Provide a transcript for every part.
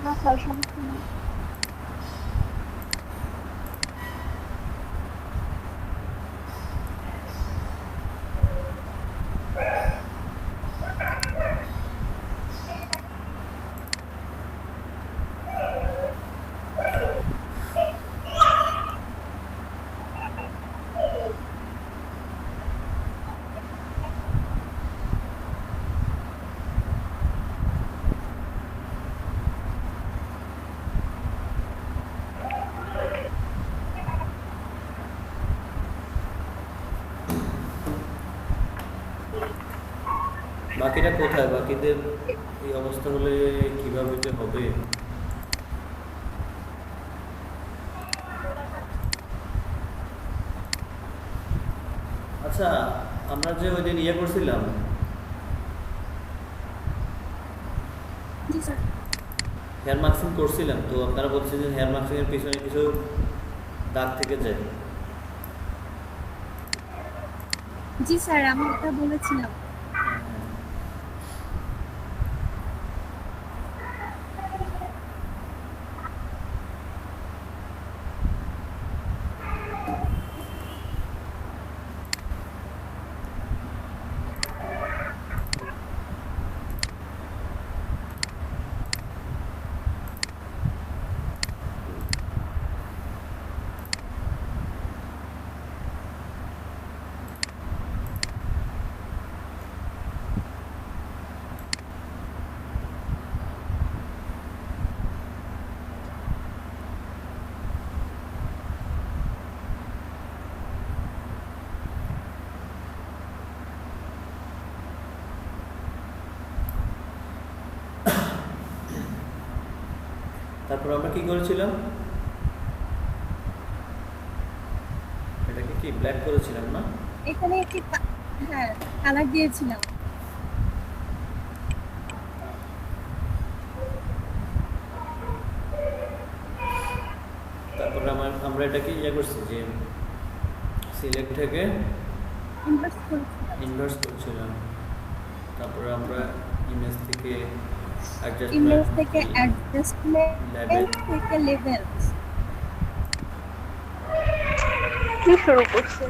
না স্যার, সমস্যা নেই। বাকিটা কোথায়? বাকিদের এই অবস্থা হলে কিভাবে যে হবে? আচ্ছা, আমরা যে ওই দিন ইয়ে করছিলাম, জি স্যার। হেয়ার মার্কসিং করছিলাম, তো আপনারা বলছেন যে হেয়ার মার্কসিং এর পিছনে কিছু দাগ থেকে যায়। জি স্যার, আমি এটা বলেছিলাম। হ্যাঁ, হ্যাঁ। তারপর আমরা কি করেছিলাম? এটাকে কি ব্ল্যাক করেছিলাম না? এখানে একটি হ্যাঁ, কালার দিয়েছিলাম। তারপরে আমরা এটাকে ইয়ে করছি যে সিলেক্ট থেকে ইনভার্স করেছিলাম। ইনভার্স করছিলাম। তারপরে আমরা ইমেজ থেকে ইমেজ অ্যাডজাস্টমেন্ট, থেকে অ্যাডজাস্টমেন্ট লেভেল, থেকে লেভেলস কি শুরু করছে।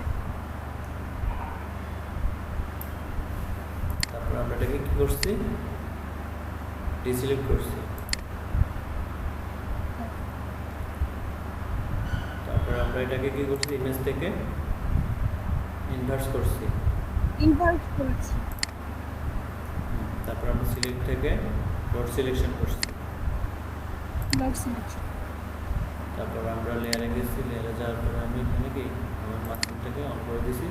তারপরে আমরা এটাকে কি করছি? ডিসিলেক্ট করছি। তারপরে আমরা এটাকে কি করছি? ইমেজ থেকে ইনভার্স করছি। ইনভার্স করেছি। তারপর আমরা সিলেক্ট থেকে ডট সিলেকশন করছি। Dot selection. তারপর আমরা লেয়ারে গেছি, লেয়ারে যাওয়ার পরে আমি এখানে কি আমার মার্কসিংটাকে অন করে দিছি,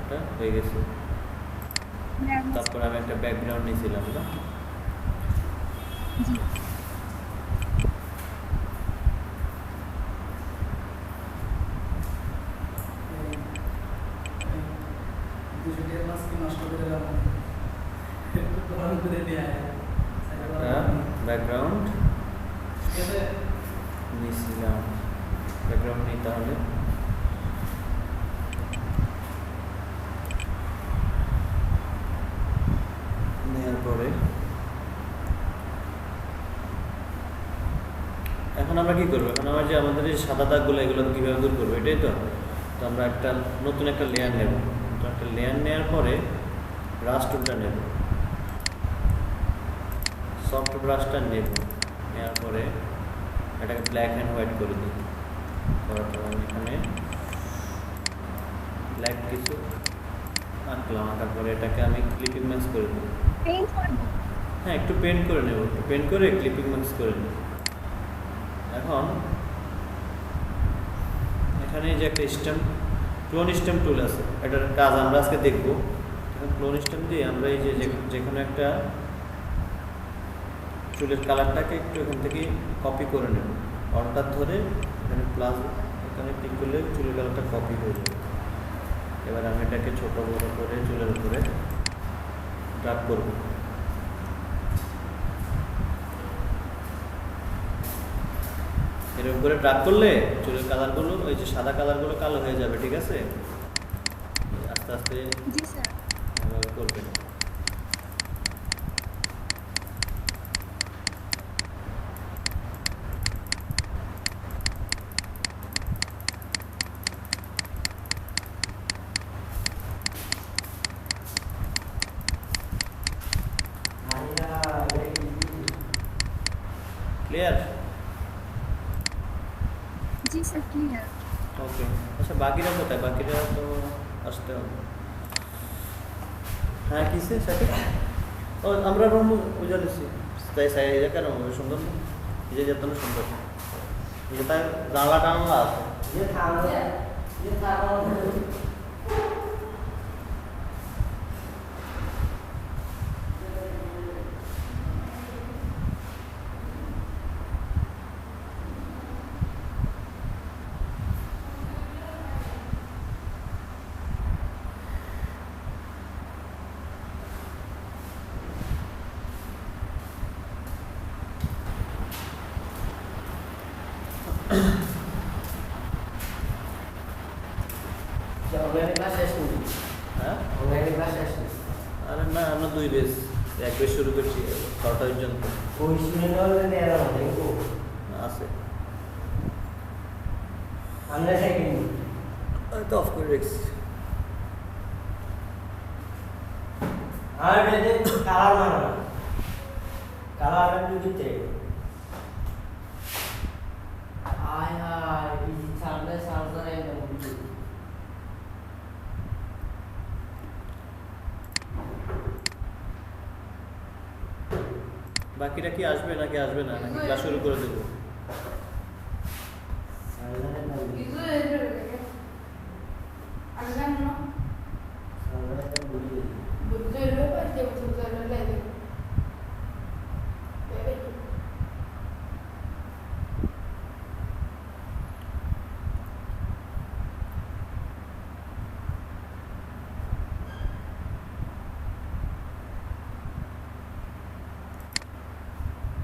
এটা হয়ে গেছে। তারপর আমি একটা ব্যাকগ্রাউন্ড নিয়েছিলাম না? জি। ব্যাকগ্রাউন্ড নিয়েছিলাম, ব্যাকগ্রাউন্ড নেই তাহলে নেওয়ার পরে এখন আমরা কি করবো? এখন আমরা যে আমাদের এই সাদা দাগগুলো এগুলো কীভাবে দূর করবো, এটাই তো। তো আমরা নতুন একটা লেয়ার নেব। তো একটা লেয়ার নেওয়ার পরে ব্রাশ টুলটা নেব, সফট ব্রাশটা নেব, নেওয়ার পরে এটাকে ব্ল্যাক অ্যান্ড হোয়াইট করে দিই। করার পর আমি এখানে ব্ল্যাক কিছু আঁকলাম, আঁকার পরে এটাকে আমি ক্লিপিং ম্যাক্স করে দেবো। হ্যাঁ, একটু পেন্ট করে নেব, একটু পেন্ট করে ক্লিপিং ম্যাক্স করে নেব। এখন এখানে যে একটা ক্লোন স্ট্যাম্প টুল আছে, এটার কাজ আমরা আজকে দেখব। এখন ক্লোন স্ট্যাম্প দিয়ে আমরা এই যে যেখানে একটা চুলের কালারটাকে একটু এখান থেকে কপি করে নেব। অর্ডার ধরে এখানে প্লাস এখানে ক্লিক করলে চুলের কালারটা কপি হয়ে যাবে। এবার আমি এটাকে ছোট বড় করে চুলের উপরে ড্রাগ করব। এর উপরে ড্রাগ করলে চুলের কালারগুলো, ওই যে সাদা কালারগুলো কালো হয়ে যাবে, ঠিক আছে? আস্তে আস্তে জি স্যার। এভাবে করবেন। ক্লিয়ার? জি স্যার ক্লিয়ার। ওকে, আচ্ছা বাকিরা কোথায়? বাকিরা তো আসতে হবে। হ্যাঁ কিসে সাথে? ও আমরা রুম উজালেছি তাই সাই এটা কেন সুন্দর না? যে যেত না সুন্দর এটা জানলা টানলা আছে। ये थांबले ये थांबले ऑनलाइन क्लास শেষ নেই হ্যাঁ অনলাইন ক্লাস শেষ নেই আরে না আমরা দুই বেশ এক বেশ শুরু করছি 6টা পর্যন্ত ওই স্টুডেন্ট হলে নেওয়া হবে তো আছে। আমরা সেকেন্ড তো অফ করে রেখেছি। আর এটা কালার মানা কালার একটু দিতে আয় আয় এই সামনে সামনে একদম বাকিরা কি আসবে নাকি আসবে না নাকি ক্লাস শুরু করে দেবো?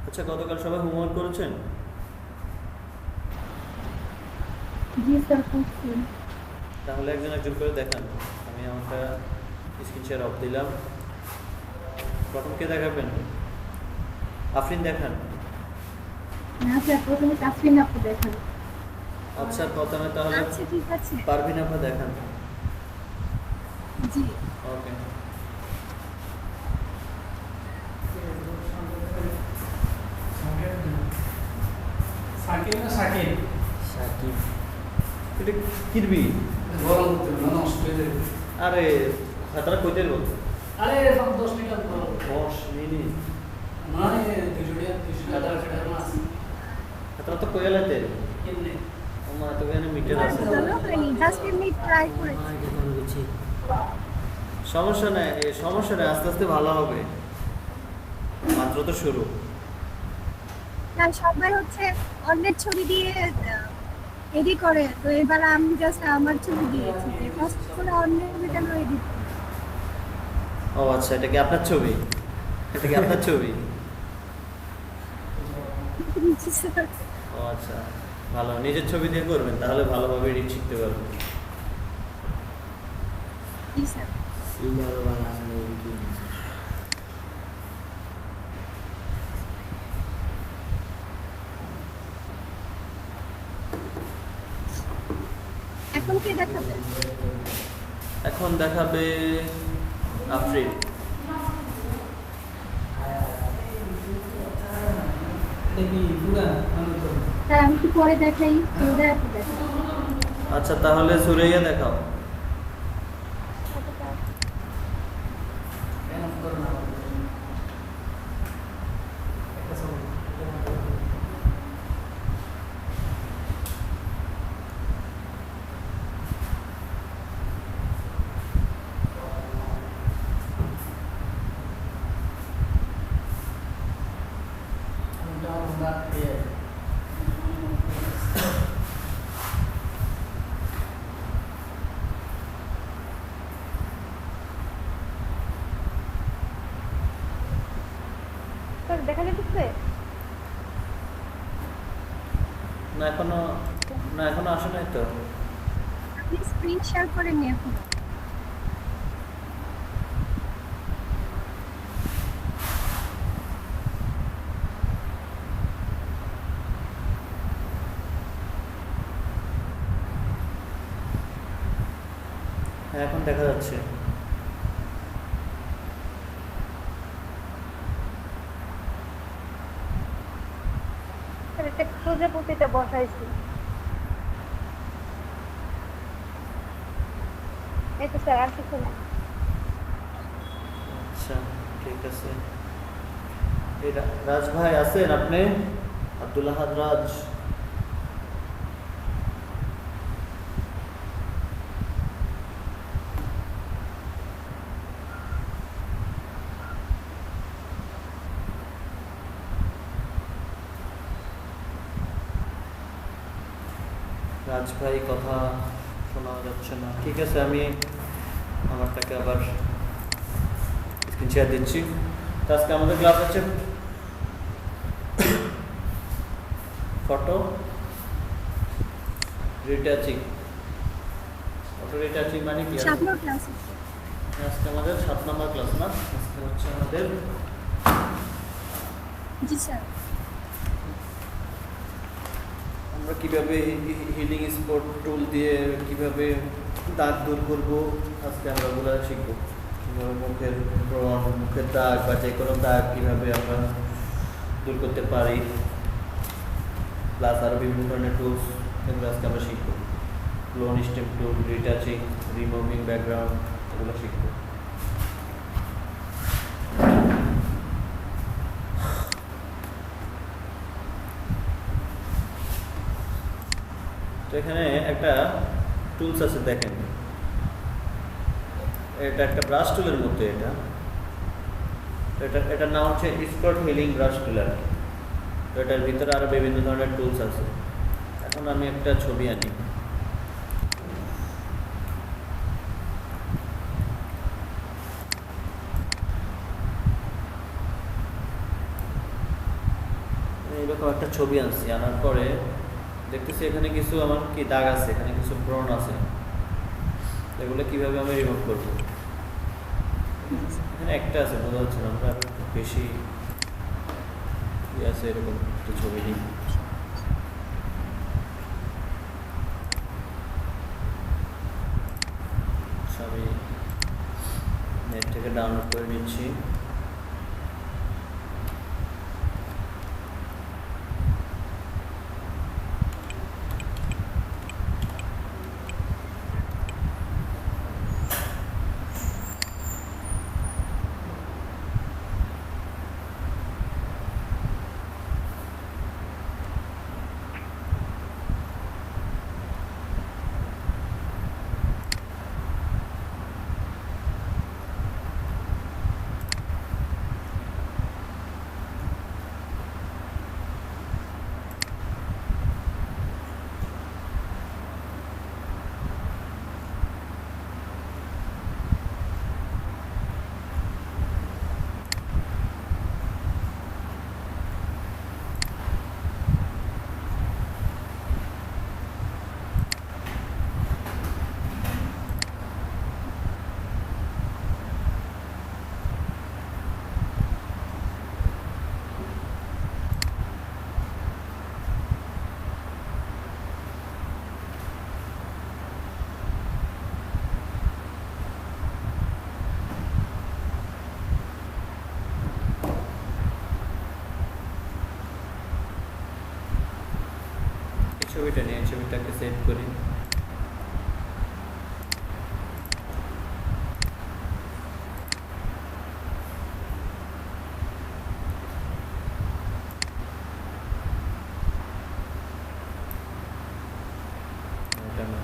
আচ্ছা গতকাল সবাই হোমওয়ার্ক করেছেন? জি স্যার করছি। তাহলে একজন একজন করে দেখান। আমি আমারটা স্ক্রিন শেয়ার অফ দিলাম। প্রথম কে দেখাবেন? আফরিন দেখান। না স্যার প্রথমে তাসফিন আপু দেখান। আচ্ছা প্রথমে তাহলে আচ্ছা ঠিক আছে। পারভিন আপা দেখান। জি ওকে সাকিব না সাকিব সাকিব এটা কিরবি গরম হতে না নষ্ট হয়ে যাবে আরে খাতাটা কইতে বল আরে 10 মিনিট গরম 10 মিনিট মানে 200 টাকা মাছ খাতাটা তো কইলাতে কেমনে ওমা তো এখানে মিটার আছে। চলো হয়নি 10 মিনিট ট্রাই করে। এটা কোন কিছু সমস্যা নাই সমস্যা নাই আস্তে আস্তে ভালো হবে, মাত্র তো শুরু। না সবাই হচ্ছে অন্যের ছবি দিয়ে এডিট করে, তো এবার আমি জাস্ট আমার ছবি দিয়েছি, ফার্স্ট করে অন্যের ভিডিও এডিট ও আচ্ছা এটা কি আপনার ছবি? এটা কি আপনার ছবি? করেছি স্যার। ও আচ্ছা ভালো, নিজের ছবি দিয়ে করবেন তাহলে ভালোভাবে এডিট শিখতে পারবেন। জি স্যার। সিঙ্গার বানানো কি এখন কে দেখাবে? এখন দেখাবে আফরিন। দেখি পুরা আমি তো স্যার আমি কি পরে দেখাই? সুন্দর আপু দেখাই। আচ্ছা তাহলে সুরাইয়া দেখাও। কেন করো না একটা সময় আমরা স্যার দেখা যাচ্ছে? না এখনো আসে নাই তো। আপনি স্ক্রিন শেয়ার করে নিয়ে এখন। হ্যাঁ এখন দেখা যাচ্ছে। একটা প্রজাপতিতে বসাইছি। এই তো স্যার আর কিছু না। আচ্ছা ঠিক আছে। এই রাজ ভাই আছেন আপনি? আব্দুল আহাদ রাজ। রাজ ভাই কথা শোনা যাচ্ছে না। ঠিক আছে, আমি আমারটাকে আবার স্ক্রিন শেয়ার দিচ্ছি। তো আজকে আমাদের ক্লাস আছে ফটো রিটাচিং। ফটো রিটাচিং মানে কি? 7 নম্বর ক্লাস। আজকে আমাদের 7 নম্বর ক্লাস না? আজকে হচ্ছে আমাদের জি স্যার। আমরা কিভাবে হিলিং স্পট টুল দিয়ে কিভাবে দাগ দূর করব আজকে আমরা ওগুলো শিখবো। কিভাবে মুখের ব্রণ, মুখের দাগ বা যে কোনো দাগ কিভাবে আমরা দূর করতে পারি, প্লাস আরও বিভিন্ন ধরনের টুলস এগুলো আজকে আমরা শিখবো। ক্লোন স্টেপ টুল, রিটাচিং, রিমুভিং ব্যাকগ্রাউন্ড এগুলো শিখবো। তো এখানে একটা টুলস আছে দেখেন, এটা একটা ব্রাশ টুলের মতো। এটার নাম হচ্ছে স্পট হিলিং ব্রাশ টুল আর কি। তো এটার ভিতরে আরও বিভিন্ন ধরনের টুলস আছে। এখন আমি একটা ছবি আনি। এইরকম একটা ছবি আনছি, আনার পরে দেখতেছি এখানে কিছু আমার কি দাগ আছে, এখানে কিছু ব্রণ আছে। এগুলো কিভাবে আমি রিমুভ করবো? এখানে একটা আছে, বোঝা যাচ্ছে না। আমরা বেশি আছে এরকম একটা ছবি নিই। আমি নেট থেকে ডাউনলোড করে নিচ্ছি। ছবিটা নিয়ে ছবিটাকে সেভ করি। এটা না,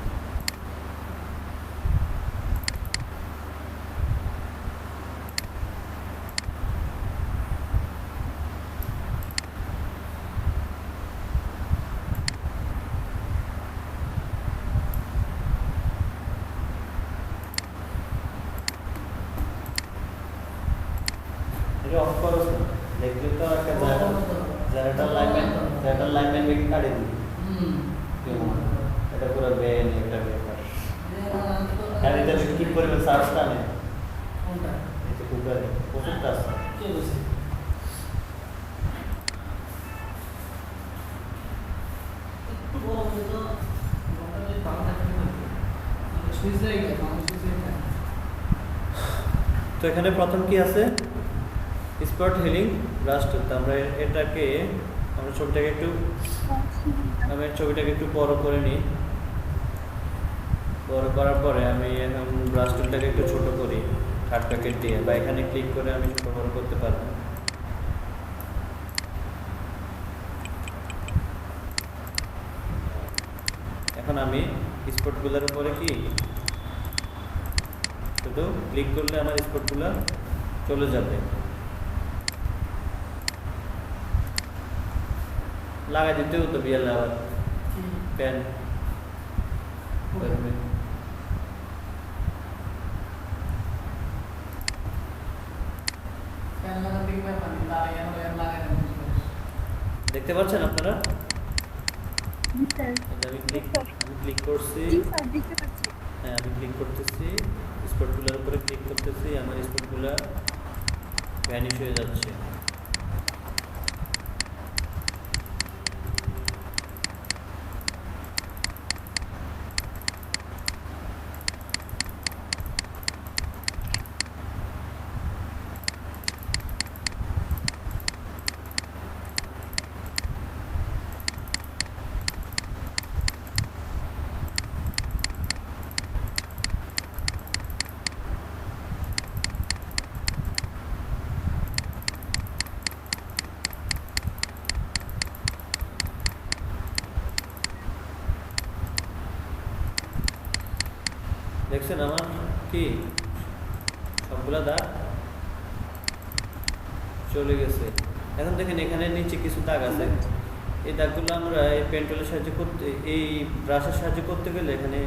অফ করো দেখলে তো একটা জেনারেটর লাইনম্যান বেশি কাটে দিই। এটা পুরো বেন, এটা বেকার। আর এটা কি করবে? সার্চটা নেই, কোনটা? এটা কুকারে ওষুধটা আছে। কে বলছে? একটু বড় হলে তো মোটামুটি পাওয়া থাকে না। সুইচ লাইট আছে, আমার সুইচ লাইট আছে। তো এখানে প্রথম কি আছে? স্পট হিলিং ব্রাশ টুল। আমরা এটাকে আমরা ছবিটাকে একটু বড় করে নিই। বড় করার পরে আমি এখন ব্রাশ টুলটাকে একটু ছোট করি থার্ড প্যাকেট দিয়ে, বা এখানে ক্লিক করে আমি ছোট বড় করতে পারবো। এখন আমি স্পটগুলোর উপরে কি শুধু ক্লিক করলে আমার স্পটগুলো চলে যাবে। লাগাই দিতে হতো বিয়াল আবার পেন দেখতে পাচ্ছেন আপনারা? আমি ক্লিক করছি। হ্যাঁ, আমি ক্লিক করতেছি, স্পটগুলোর উপরে ক্লিক করতেছি, আমার স্পটগুলো ভ্যানিশ হয়ে যাচ্ছে। দেখছেন আমার কি সবগুলা দাগ চলে গেছে। এখন দেখেন এখানে নিচে কিছু দাগ আছে, এই দাগগুলো আমরা এই পেন টুলের সাহায্যে করতে, এই ব্রাশের সাহায্যে করতে গেলে এখানে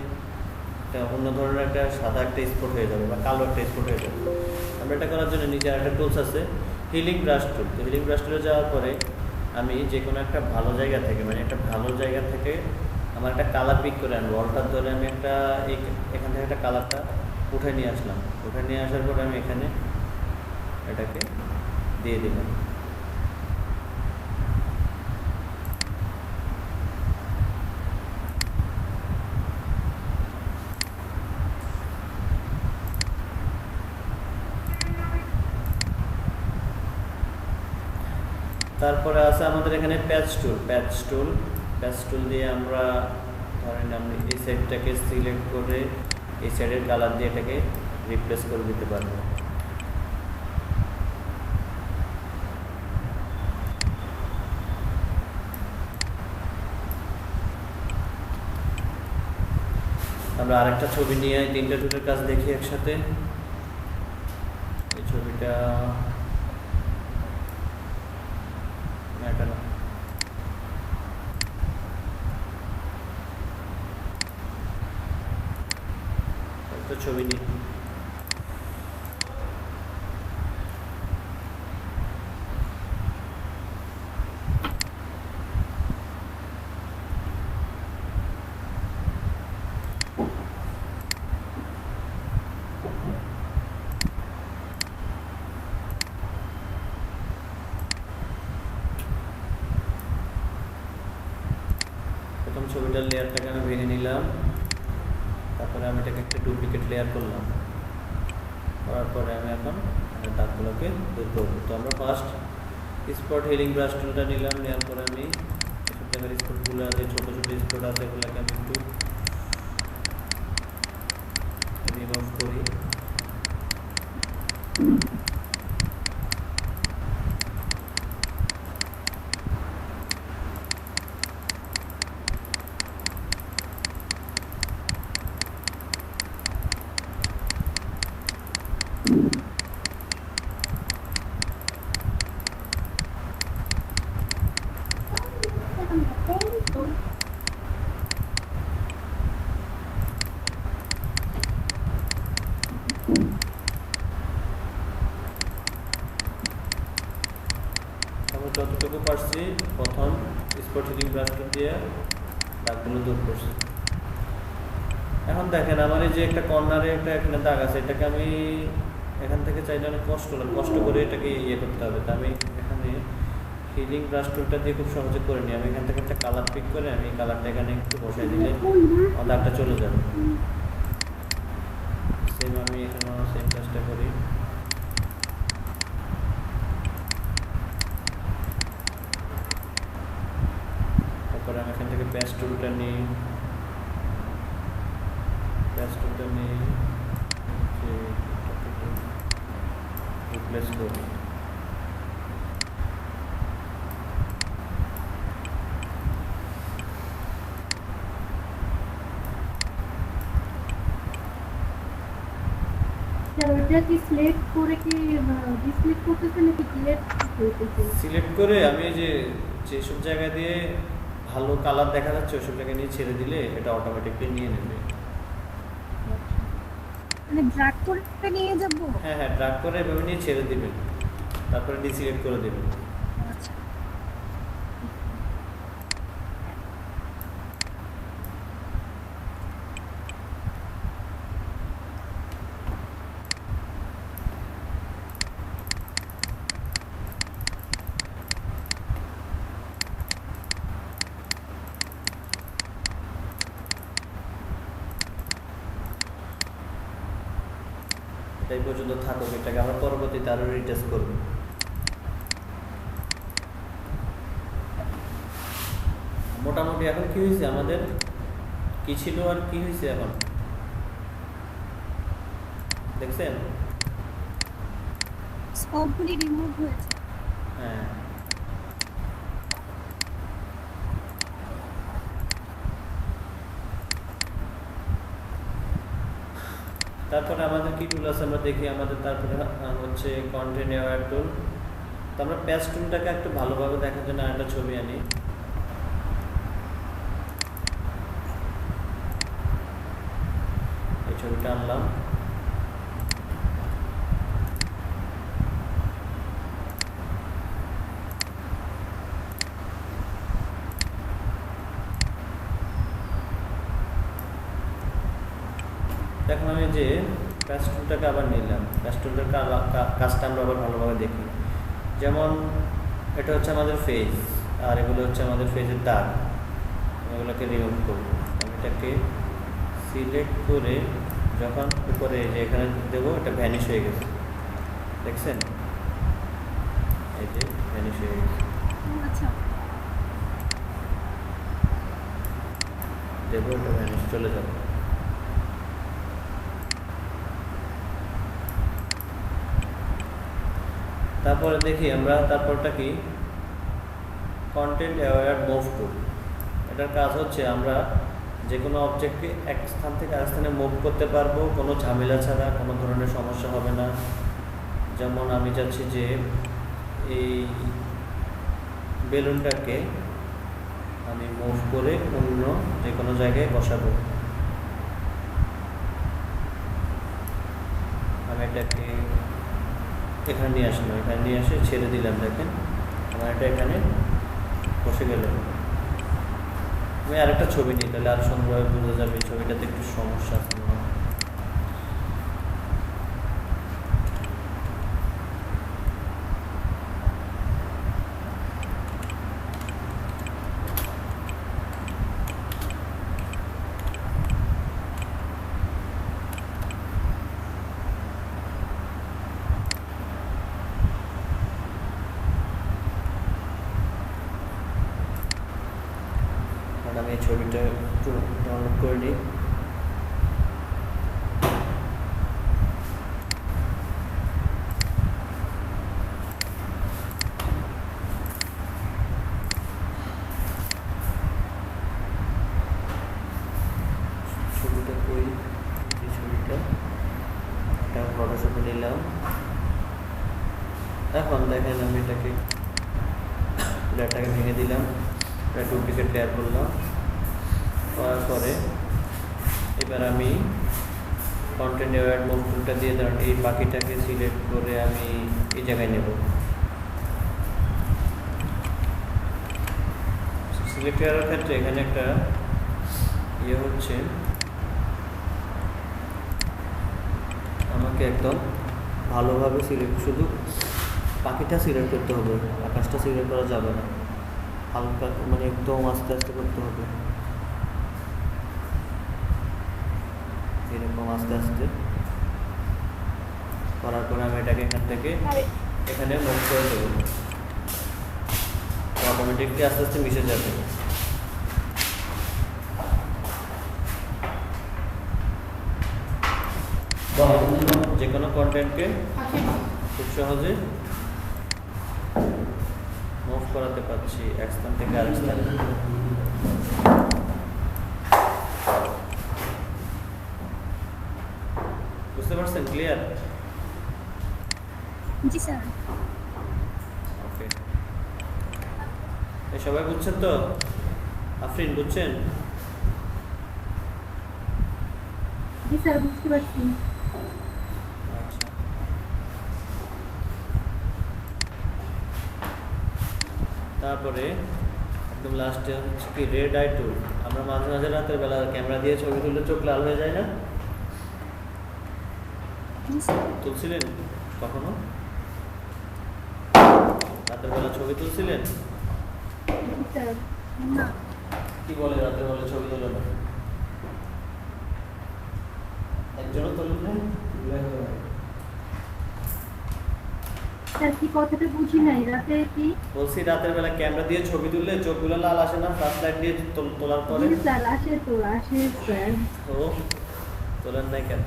অন্য ধরনের একটা সাদা একটা স্পট হয়ে যাবে বা কালো একটা স্পট হয়ে যাবে। আমরা এটা করার জন্য নিচে একটা টুলস আছে হিলিং ব্রাশ টুল। তো হিলিং ব্রাশ টুলে যাওয়ার পরে আমি যে কোনো একটা ভালো জায়গা থেকে, মানে একটা ভালো জায়গা থেকে আমার একটা কালার পিক করে আনবো। অলটার ধরে আমি এখান থেকে একটা কালারটা উঠে নিয়ে আসলাম। উঠে নিয়ে আসার পরে আমি এখানে এটাকে দিয়ে দিলাম। তারপরে আছে আমাদের এখানে প্যাচ টুল দিয়ে আমরা ধরেন আমি এই সাইডটাকে সিলেক্ট করে এই সাইডের কালার দিয়ে এটাকে রিপ্লেস করে দিতে পারবো। আমরা আরেকটা ছবি নিয়ে তিনটা টুলের কাজ দেখি একসাথে। এই ছবিটা একটা ছবি নিই। প্রথম ছবিটার লেয়ারটাকে আমি ভেঙে নিলাম, তারপরে আমি এটাকে একটা ডুপ্লিকেট লেয়ার করলাম। করার পরে আমি এখন দাগগুলোকে দূর করবো। তো আমরা ফার্স্ট স্পট হিলিং ব্রাশ টুলটা নিলাম, নেওয়ার পরে আমি এসব জায়গার স্পটগুলো আছে, ছোটো ছোটো স্পট আছে, এগুলোকে আমি একটু রিমুভ করি। যতটুকু পারছি প্রথম স্পট হিলিং ব্রাশটা দিয়ে দাগগুলো দূর করছি। এখন দেখেন আমার এই যে একটা কর্নারে একটা এখানে দাগ আছে, এটাকে আমি এখান থেকে চাইলে অনেক কষ্ট করে এটাকে ইয়ে করতে হবে। তা আমি এখানে হিলিং ব্রাশ টুলটা দিয়ে খুব সহজে করে নিই। আমি এখান থেকে একটা কালার পিক করে আমি কালারটা এখানে একটু বসাই দিলে দাগটা চলে যাবে। সেম আমি এখানে সেম কাজটা করি। টুলটা নিই, প্যাচ টুলটা নিই, রিপ্লেস করি। স্যার ওইটা কি সিলেক্ট করে কি ডিসপ্লে করতেছে নাকি সিলেক্ট করতেছে? সিলেক্ট করে আমি এই যে যেসব জায়গা দিয়ে ভালো কালার দেখা যাচ্ছে ওইসব জায়গায় নিয়ে ছেড়ে দিলে এটা অটোমেটিকলি নিয়ে নেবে। মানে ড্র্যাগ করে নিয়ে যাব? হ্যাঁ হ্যাঁ, ড্রাগ করে এভাবে নিয়ে ছেড়ে দিবেন, তারপরে ডিসিলেক্ট করে দেবেন। আচ্ছা এটাই পর্যন্ত থাকুক, এটাকে আমরা পরবর্তীতে আরও রিটেস্ট করব। মোটামুটি এখন কি হয়েছে আমাদের, কি ছিল আর কি হয়েছে এখন দেখছেন? স্পটগুলি রিমুভ হয়েছে। হ্যাঁ, তারপরে আমাদের কি টুল আছে আমরা দেখি। আমাদের তারপরে হচ্ছে কন্টেন্ট অ্যাওয়ার টুল। তো আমরা প্যাচ টুলটাকে একটু ভালোভাবে দেখার জন্য একটা ছবি আনি। এই ছবিটা আনলাম, এখন আমি যে প্যাচ টুলটাকে আবার নিলাম, প্যাচ টুলটার কাজটা আমরা আবার ভালোভাবে দেখি। যেমন এটা হচ্ছে আমাদের ফেজ, আর এগুলো হচ্ছে আমাদের ফেজের দাগ, এগুলোকে রিমুভ করবো। আমি এটাকে সিলেক্ট করে যখন উপরে যে এখানে দেবো, এটা ভ্যানিশ হয়ে গেছে, দেখছেন? এই যে ভ্যানিশ হয়ে গেছে। আচ্ছা দেবো, এটা ভ্যানিশ চলে যাবে। তারপরে দেখি আমরা, তারপরটা কি, কন্টেন্ট অ্যাওয়ার মুভ টুল। এটার কাজ হচ্ছে আমরা যে কোনো অবজেক্টকে এক স্থান থেকে আরেক স্থানে মুভ করতে পারবো কোনো ঝামেলা ছাড়া, কোনো ধরনের সমস্যা হবে না। যেমন আমি চাচ্ছি যে এই বেলুনটাকে আমি মুভ করে অন্য যে কোনো জায়গায় বসাবো। আমি এটাকে এখানে নিয়ে আসলাম, এখানে নিয়ে এসে ছেড়ে দিলাম, দেখেন আমার এটা এখানে বসে গেল। আমি আরেকটা ছবি নিই, তাহলে আরো সুন্দরভাবে বোঝা যাবে। ছবিটাতে একটু সমস্যা আছে মনে হয়। আমি এই ছবিটা একটু ডাউনলোড করে নিই। ছবিটা কই, এই ছবিটা এটা ফটোশপে নিলাম। এখন দেখেন আমি এটাকে লেয়ারটাকে ভেঙে দিলাম, এটা ডুপ্লিকেট লেয়ার করলাম। করার পরে এবার আমি কন্টেন্ট অ্যাওয়ার মুভ টুলটা দিয়ে ধরেন এই বাকিটাকে সিলেক্ট করে আমি এই জায়গায় নেব। সিলেক্ট করার ক্ষেত্রে এখানে একটা ইয়ে হচ্ছে, আমাকে একদম ভালোভাবে সিলেক্ট, শুধু পাখিটা সিলেক্ট করতে হবে, আকাশটা সিলেক্ট করা যাবে না, হালকা মানে একদম আস্তে আস্তে করতে হবে, এরকম আস্তে আস্তে করার পরে আমি এটাকে এখান থেকে এখানে মুভ করে দেবো, অটোমেটিকলি আস্তে আস্তে মিশে যাবে। যে কোনো কন্টেন্টকে খুব সহজে মুভ করাতে পারছি এক স্থান থেকে আরেক স্থানে। বুঝতে পারছেন? ক্লিয়ার? জি স্যার। ওকে, সবাই বুঝছেন তো? আফরিন বুঝছেন? জি স্যার, বুঝতে পারছি। আচ্ছা, তারপরে একদম লাস্টে হচ্ছে কি রেড আই টুল। আমরা মাঝে মাঝে রাতের বেলা ক্যামেরা দিয়ে ছবি তুললে চোখ লাল হয়ে যায় না? জি স্যার। তুলছিলেন কখনো? রাতের বেলা ছবি তুলছিলেন? জি স্যার। না কি বলে রাতের বেলা ছবি তোলে না? একজনও তোলেন না? স্যার, কি কথাটা বুঝি নাই, রাতে কি? বলছি রাতের বেলা ক্যামেরা দিয়ে ছবি তুললে চোখগুলো লাল আসে না ফ্ল্যাশ লাইট দিয়ে তোলার পরে? জি স্যার, আসে তো, আসে স্যার। ও, তোলেন নাই কেন?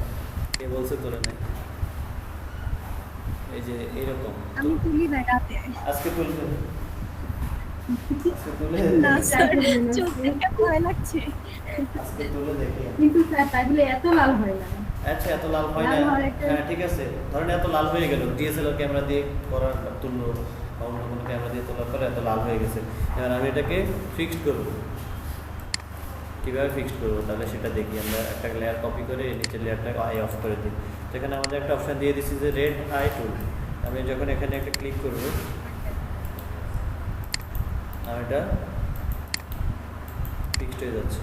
কে বলছে তোলেন নাই? এই যে এইরকম আমি তুলি না রাতে। আজকে তুলবেন? আজকে তুলে না স্যার, চোখ দেখে ভয় লাগছে। আজকে তুলে দেখি। কিন্তু স্যার, তাহলে এত লাল হয় না। আচ্ছা, এত লাল হয় না? লাল হয় একটা- হ্যাঁ ঠিক আছে, ধরেন এত লাল হয়ে গেল ডিএসএলআর ক্যামেরা দিয়ে করার তুললো বা অন্য কোনো ক্যামেরা দিয়ে তোলার পরে এত লাল হয়ে গেছে। এবার আমি এটাকে ফিক্সড করবো। কীভাবে ফিক্সড করবো তাহলে সেটা দেখি। আমরা একটা লেয়ার কপি করে নিচের লেয়ারটাকে আই অফ করে দিই। সেখানে আমাদের একটা অপশান দিয়ে দিচ্ছি যে রেড আই টুল। আমি যখন এখানে একটা ক্লিক করব, আর এটা ফিক্সড হয়ে যাচ্ছে।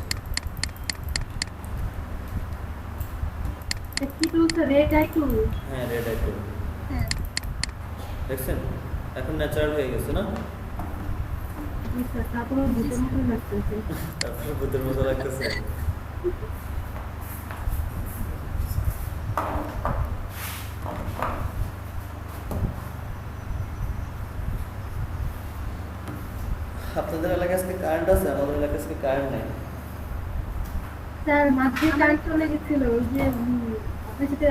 কি টুল স্যার? রেড আই টুল? হ্যাঁ, রেড আই টুল হ্যাঁ। দেখছেন? এখন ন্যাচারাল হয়ে গেছে না? জি স্যার, তারপরেও ভূতের মতো লাগতেছে। তারপরে ভূতের মতো লাগতেছে। আপনাদের এলাকায় আজকে কারেন্ট আছে? আমাদের এলাকায় আজকে কারেন্ট নেই। স্যার, মাঝে কারেন্ট চলে গেছিল, ওই যে আপনার সাথে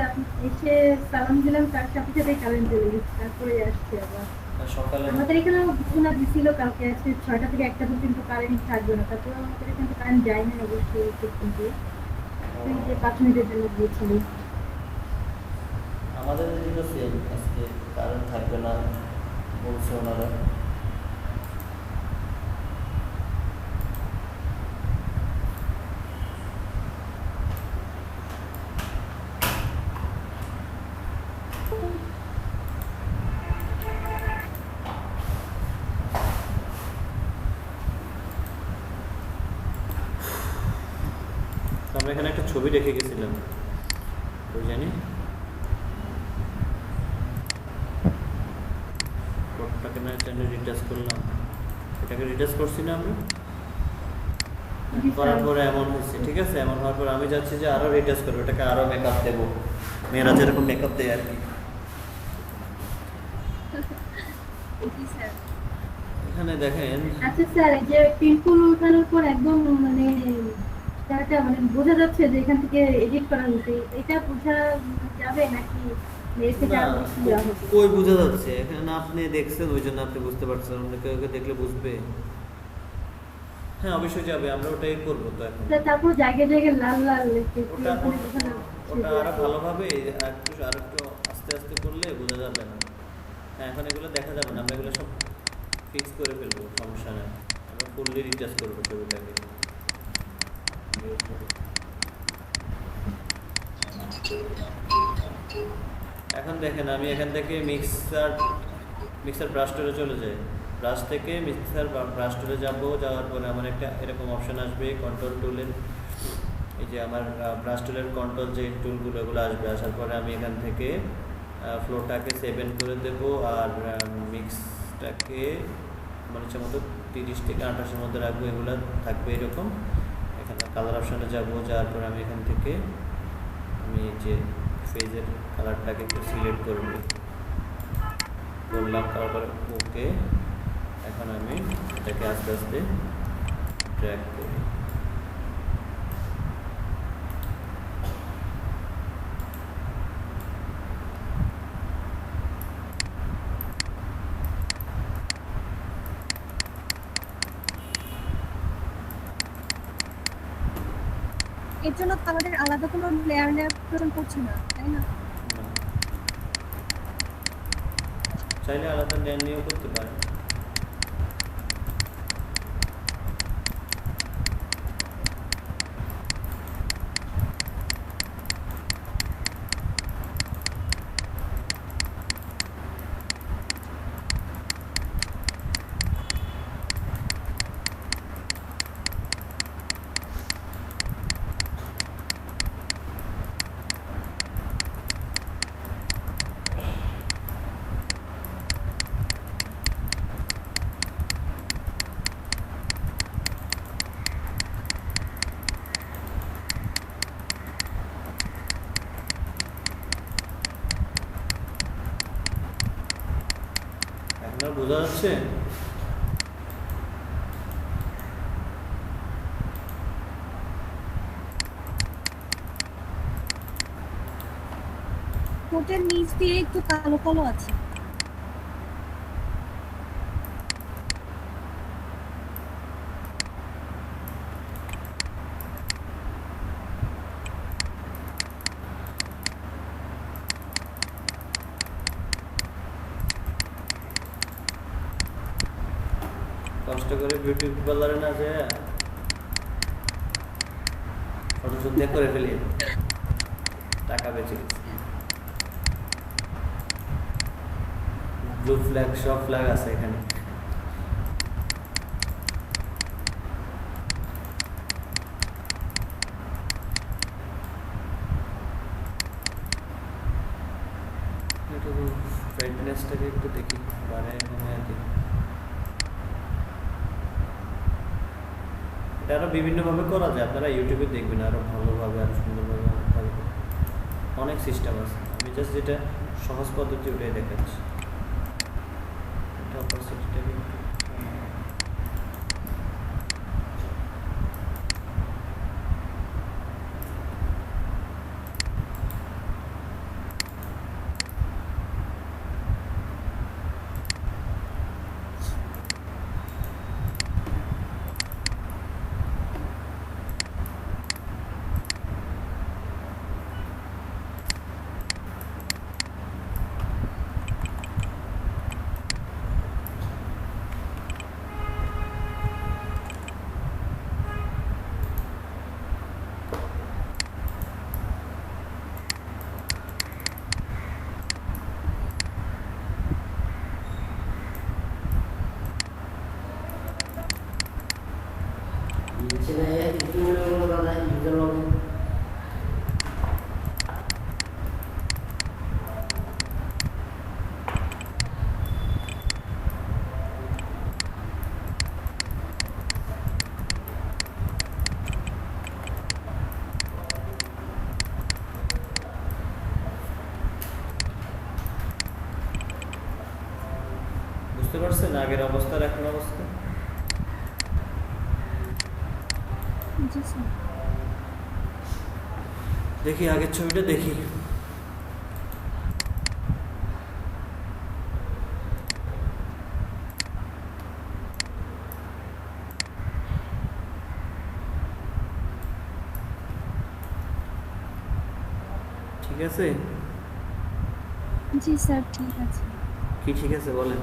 এসে সালাম দিলাম, তার সাথে সাথে কারেন্ট চলে গেছে, তারপরে আসছে আবার। আর সকালে আমাদের এখানে ঘোষণা দিছিল কালকে আজকে 6টা থেকে 1টা পর্যন্ত কারেন্ট থাকবে না, তারপরে আমাদের এখানে তো কারেন্ট যায় না অবশ্যই, কিন্তু ওই যে 5 মিনিটের জন্য গিয়েছিল। আমাদের এদিকে সেম, আজকে কারেন্ট থাকবে না বলছে ওনারা। আমরা এখানে একটা ছবি রেখে গেছিলাম, ওই জানি কোডটাকে না চ্যানেল রিটাচ করলাম, এটাকে রিটাচ করছি না আমরা? করার পরে এমন হয়েছে, ঠিক আছে? এমন হওয়ার পর আমি যাচ্ছি যে আরো রিটাচ করবো, এটাকে আরো মেকআপ দেবো, মেয়েরা যেরকম মেকআপ দেয় আর কি। জি স্যার। এখানে দেখেন, আচ্ছা স্যার, এই যে পিম্পল উঠানোর পর একদম মানে এটা মানে বোঝা যাচ্ছে যে এখান থেকে এডিট করা হয়েছে, এটা বোঝা যাবে নাকি এর থেকে আরো বেশি দেওয়া হবে? কই বোঝা যাচ্ছে? এখানে আপনি দেখছেন ওই জন্য আপনি বুঝতে পারছেন, অন্য কেউ দেখলে বুঝবে? হ্যাঁ অবশ্যই যাবে, আমরা ওটাই করবো তো এখন। স্যার, তারপর জায়গায় জায়গায় লাল লাল ওটা ওটা আরো ভালোভাবে আরেকটু আস্তে আস্তে করলে বোঝা যাবে না। হ্যাঁ, এখন এগুলো দেখা যাবে না, আমরা এগুলো সব ফিক্স করে ফেলবো, সমস্যা নেই। আমরা ফুললি রিচার্জ করবো ছবিটাকে। এখন দেখেন আমি এখান থেকে মিক্সার ব্রাশ টুলে চলে যাই। ব্রাশ থেকে মিক্সার ব্রাশ টুলে যাবো, যাওয়ার পরে আমার একটা এরকম অপশান আসবে কন্ট্রোল টুলের, এই যে আমার ব্রাশ টুলের কন্ট্রোল যে টুলগুলো এগুলো আসবে। আসার পরে আমি এখান থেকে ফ্লোটাকে 7 করে দেবো, আর মিক্সটাকে মানে ইচ্ছা মতো 30 থেকে 28-এর মধ্যে রাখবো, এগুলো থাকবে এরকম। এখানে কালার অপশানে যাবো, যাওয়ার পরে আমি এখান থেকে আমি যে ফেজের কালারটাকে একটু সিলেক্ট করলাম, তারপরে ওকে। এখন আমি এটাকে আস্তে আস্তে ড্র্যাগ করি। এখন দেখেন আমি এখান থেকে এর জন্য তো আমাদের আলাদা কোনো লেয়ার নেওয়ার প্রয়োজন পড়ছে না, তাই না? না। চাইলে আলাদা লেয়ার নিয়েও করতে পারেন। এখন আর বোঝা যাচ্ছে? কোটের নিচ দিয়ে একটু কালো কালো আছে। কষ্ট করে বিউটি পার্লারে না যায় ফটোশুট দিয়ে করে ফেলি, টাকা বেঁচে গেছে। ব্লু ফ্ল্যাগ সব ফ্ল্যাগ আছে এখানে। একটু ব্রাইটনেসটাকে একটু দেখি, বাড়ায় কমায় দেখি। এটা আরো বিভিন্নভাবে করা যায়, আপনারা ইউটিউবে দেখবেন আরো ভালোভাবে আরো সুন্দরভাবে অনেক সিস্টেম আছে। আমি জাস্ট যেটা সহজ পদ্ধতি ওটাই দেখাচ্ছি। এটা অপারসিটিটাকে একটু Sila itu mulu kata itu loh. বুঝতে পারছেন আগের অবস্থা আর এখন অবস্থা? জি স্যার। দেখি আগের ছবিটা দেখি। ঠিক আছে? জি স্যার, ঠিক আছে। কি ঠিক আছে বলেন?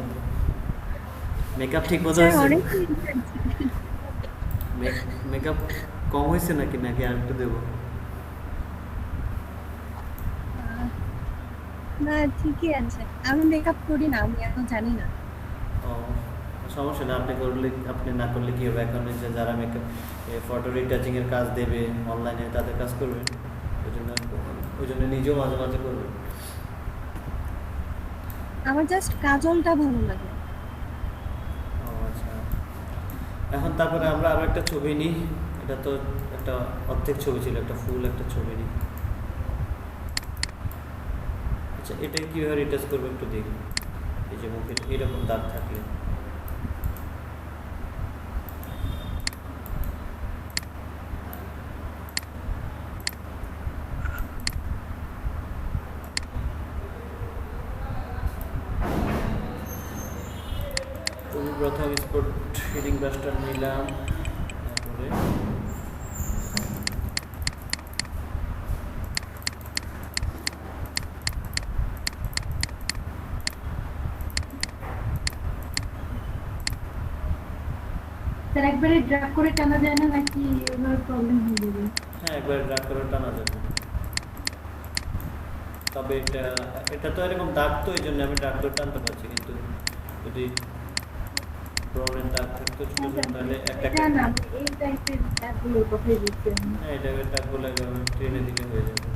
মেকআপ ঠিক মতো স্যার হয়েছে? অনেক ঠিক আছে। মেকআপ কম হয়েছে নাকি নাকি আর একটু দেবো? না ঠিকই আছে, আমি মেকআপ করি না, আমি এত জানি না। ও সমস্যা না, আপনি করলে আপনি না করলে কি হবে? এখন যে যারা মেকআপ ফটো রিটাচিং এর কাজ দেবে অনলাইনে তাদের কাজ করবেন, ওই জন্য নিজেও মাঝে মাঝে করবেন। আমার জাস্ট কাজলটা ভালো লাগে। ও আচ্ছা, এখন তারপরে আমরা আরো একটা ছবি নিই। এটা তো একটা অর্ধেক ছবি ছিল, একটা ফুল একটা ছবি নিই। আচ্ছা এটা কীভাবে রিটাচ করবো একটু দেখি। এই যে মুখে এরকম দাগ থাকলে প্রথম স্পট হিডিং ব্রাশটা নিলাম, তারপরে স্যার একবারে ড্রাগ করে টানা যায় না নাকি ওভাবে প্রবলেম হয়ে যাবে? হ্যাঁ, একবার ড্রাগ করে টানা যাবে। তবে এটা তো এরকম দাগ, তো এই জন্য আমি ড্রাগ করে টানতে পারছি, কিন্তু যদি ব্রাউনের দাগ থাকতো ছোট ছোট, তাহলে একটা এটা না, এই টাইপের অ্যাপগুলোর কথাই বলছি আমি। হ্যাঁ, এই টাইপের দাগগুলো ট্রেনের দিকে হয়ে যাবে।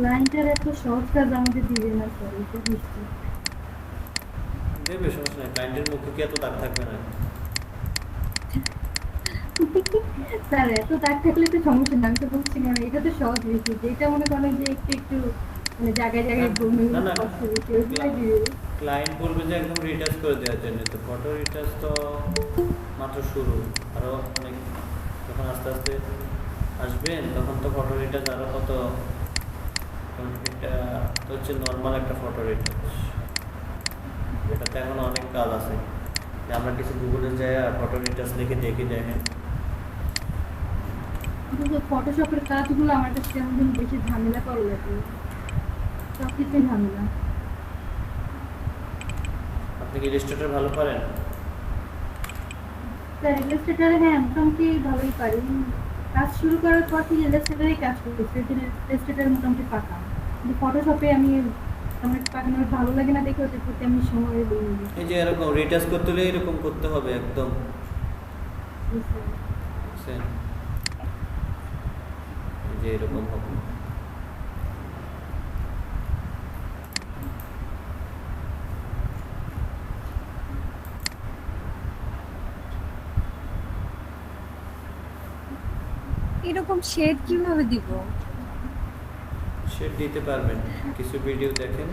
ক্লায়েন্টের এত সহজ কাজ আমাদের দিবে না স্যার, এটা নিশ্চিত। দেবে, সমস্যা নেই। ক্লায়েন্টের মুখে কি এত দাগ থাকবে না? স্যার এত দাগ থাকলে তো সমস্যা না, আমি তো বলছি মানে এটা তো সহজ বেশি, যেটা মনে করেন যে একটু একটু মানে জায়গায় জায়গায় ঘুমে না, না, কষ্ট বেশি ওইগুলাই দিবে। ক্লায়েন্ট বলবে যে একদম রিটাচ করে দেওয়ার জন্য, তো ফটো রিটাচ তো মাত্র শুরু, আরও অনেক যখন আস্তে আস্তে আসবেন তখন তো ফটো রিটাচ আরও কত। এটা তো হচ্ছে নর্মাল একটা ফটো রিটাচ, এটাতে এখন অনেক কাজ আছে। যে আমরা কিছু গুগলে যাই ফটো রিটাচ লিখে দেখে দেখেন। কিন্তু ফটোশপের কাজগুলো আমার কাছে কেমন যেন বেশি ঝামেলা করা লাগে, সব কিছুই ঝামেলা। আপনি কি ইলাস্ট্রেটর ভালো পারেন? স্যার ইলাস্ট্রেটরে হ্যাঁ মোটামুটি ভালোই পারি, কাজ শুরু করার পর থেকে ইলাস্ট্রেটরেই কাজ করতেছি, ইলাস্ট্রেটর মোটামুটি পাকা। কিন্তু ফটোশপে আমি আমার একটু পাকানো ভালো লাগে না দেখে ওটার প্রতি আমি সময় দিই। এই যে এরকম রিটাচ করতে হলে এরকম করতে হবে একদম, বুঝছেন? এই যে এরকম হবে। এরকম শেড কিভাবে দিব? শেড দিতে পারবেন, কিছু ভিডিও দেখেন।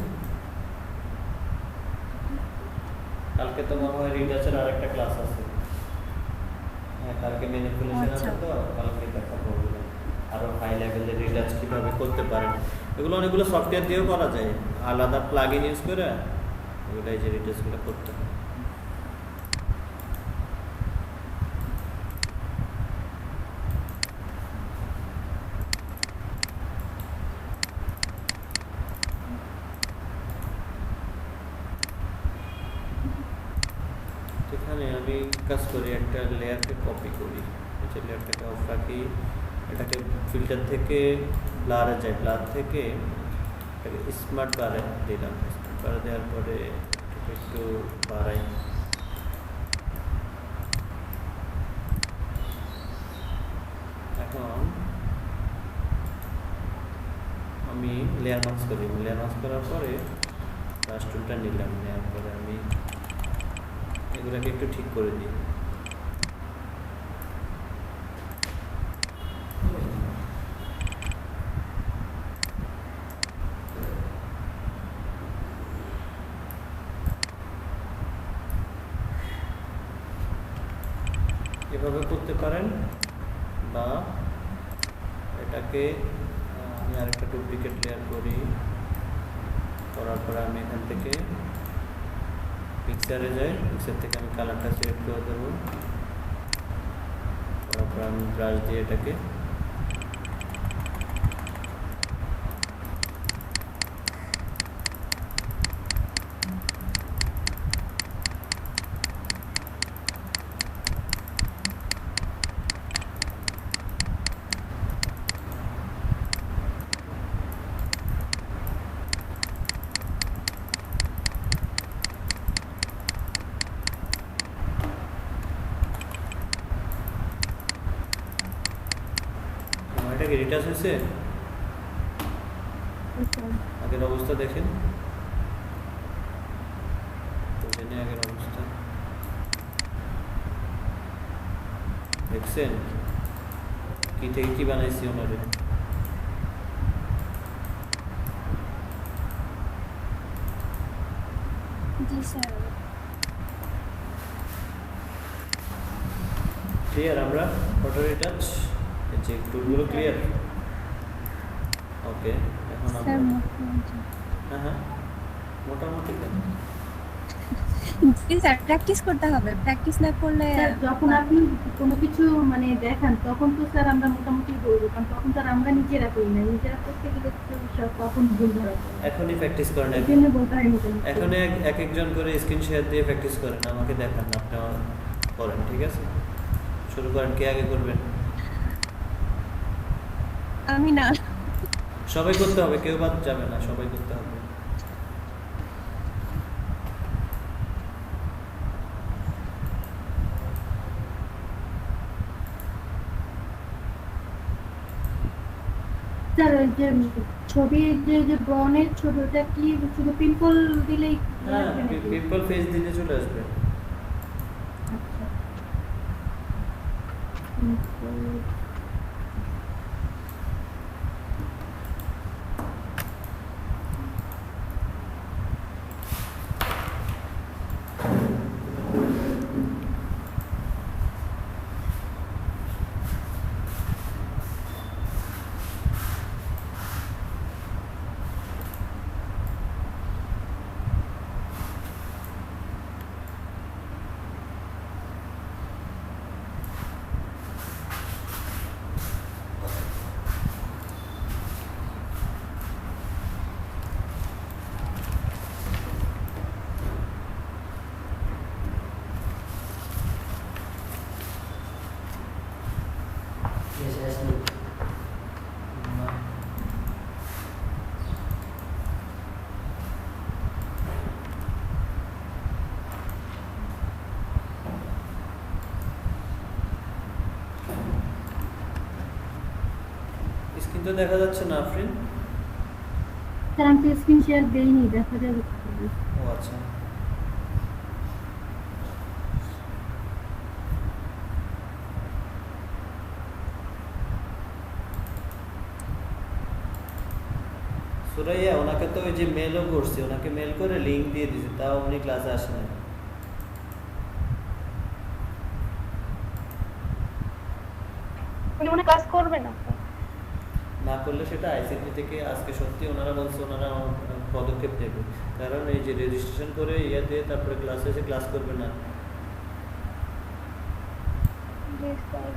কালকে তো মনে হয় রিটাচের আরেকটা ক্লাস আছে। হ্যাঁ, কালকে ম্যানিপুলেশন আছে, তো কালকে দেখা করবো আরো হাই লেভেলের রিটাচ কিভাবে করতে পারেন। এগুলো অনেকগুলো সফটওয়্যার দিয়েও করা যায়, আলাদা প্লাগইন ইউজ করে ওগুলো এই যে রিটাচগুলো করতে হয়। এখানে আমি কাজ করি, একটা লেয়ারকে কপি করি, এই যে লেয়ারটাকে অফ রাখি, এটাকে ফিল্টার থেকে ব্লারে যাই, ব্লার থেকে এটাকে স্মার্ট বারে দিলাম, স্মার্ট বারে দেওয়ার পরে এটাকে একটু বাড়াই। এখন আমি লেয়ার মাস্ক করি, লেয়ার মাস্ক করার পরে ব্রাশ টুলটা নিলাম, নেওয়ার পরে আমি এগুলোকে একটু ঠিক করে দিই। এভাবে করতে পারেন, বা এটাকে আমি আরেকটা ডুপ্লিকেট লেয়ার করি, করার পরে আমি এখান থেকে পিকচারে যাই, পিকচার থেকে আমি কালারটা সিলেক্ট করে দেবো, তারপর আমি ব্রাশ দিয়ে এটাকে এটা কি রিটাচ হয়েছে? আগের অবস্থা দেখেন, আগের অবস্থা দেখছেন কি থেকে কি বানাইছি ওনারে। জি স্যার। ক্লিয়ার? আমরা ফটো রিটাচ এই যে টুলগুলো ক্লিয়ার। ওকে, এখন স্যার আমরা মোটামুটি হ্যাঁ হ্যাঁ মোটামুটি কেন? জি স্যার, প্র্যাকটিস করতে হবে, প্র্যাকটিস না করলে স্যার যখন আপনি কোনো কিছু মানে দেখান তখন তো স্যার আমরা মোটামুটি বলবো, কারণ তখন স্যার আমরা নিজেরা করি না, নিজেরা করতে গেলে তো সব তখন ভুল ধরা পড়ে। এখনই প্র্যাকটিস করেন, এই জন্য বলতে হয় মোটামুটি। এখন এক একজন করে স্ক্রিন শেয়ার দিয়ে প্র্যাকটিস করেন, আমাকে দেখান, আপনি আমার করেন, ঠিক আছে? শুরু করেন, কে আগে করবেন? আমি না। সবাই করতে হবে, কেউ বাদ যাবে না, সবাই করতে হবে। স্যার ওই যে ছবির যে ব্রনের ছবি, ওটা কি শুধু পিম্পল দিলেই হ্যাঁ, আসবে নাকি? পিম্পল ফেস দিলে চলে আসবে। আচ্ছা। Pimple। Yes, yes, no. Screen তো দেখা যাচ্ছে না আফরিন? স্যার আমি তো স্ক্রিন শেয়ার দেইনি, দেখা যাবে কি? ও আচ্ছা, সুরাইয়া ওনাকে তো ওই যে মেলও করছি, ওনাকে মেল করে লিংক দিয়ে দিয়েছি, তাও উনি ক্লাসে আসেন না। উনি মনে ক্লাস করবে না। না করলে সেটা আইসিটি থেকে আজকে সত্যি ওনারা বলছে, ওনারা পদক্ষেপ নেবে, কারণ এই যে রেজিস্ট্রেশন করে ইয়ে দিয়ে তারপরে ক্লাসে এসে ক্লাস করবে না। জি স্যার।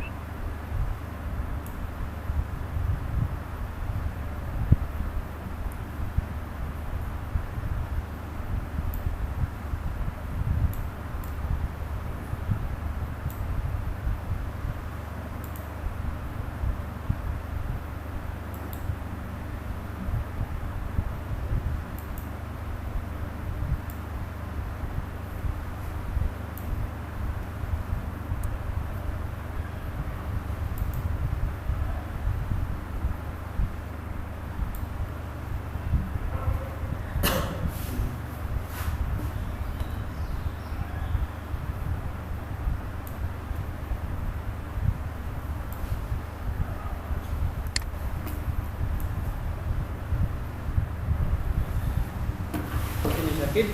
তিনি Sakib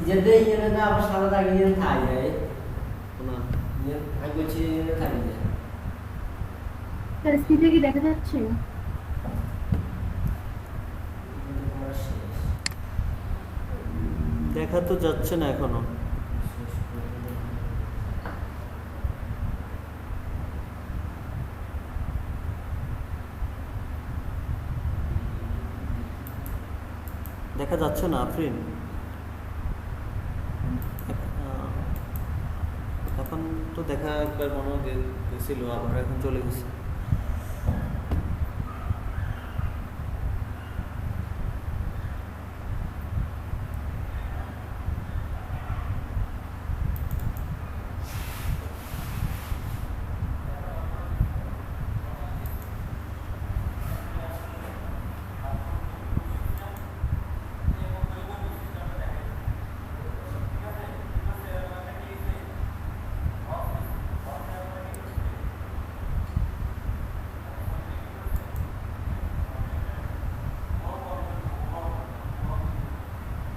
Jadi ini na apa salah lagi yang tanya ya? ওনার Yang aku cina tanya. Sir স্ক্রিনে কি দেখা যাচ্ছে? দেখা তো যাচ্ছে না এখনো। দেখা যাচ্ছে না আফরিন? এখন তো দেখা একবার মনে গেছিল, আবার এখন চলে গেছে।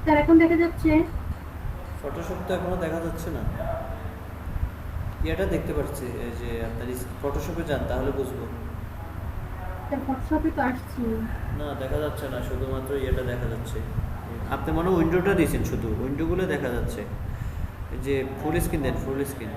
স্যার এখন দেখা যাচ্ছে? ফটোশপ তো এখনো দেখা যাচ্ছে না। ইয়েটা দেখতে পাচ্ছি, এই যে আপনার ফটোশপে যান তাহলে বুঝবো। তার ফটোশপে তো আসছি। না দেখা যাচ্ছে না, শুধুমাত্র ইয়েটা দেখা যাচ্ছে। আপনি মনে হয় উইন্ডোটা দিয়েছেন, শুধু উইন্ডোগুলো দেখা যাচ্ছে। এই যে ফুল স্ক্রিন দেন, ফুল স্ক্রিন।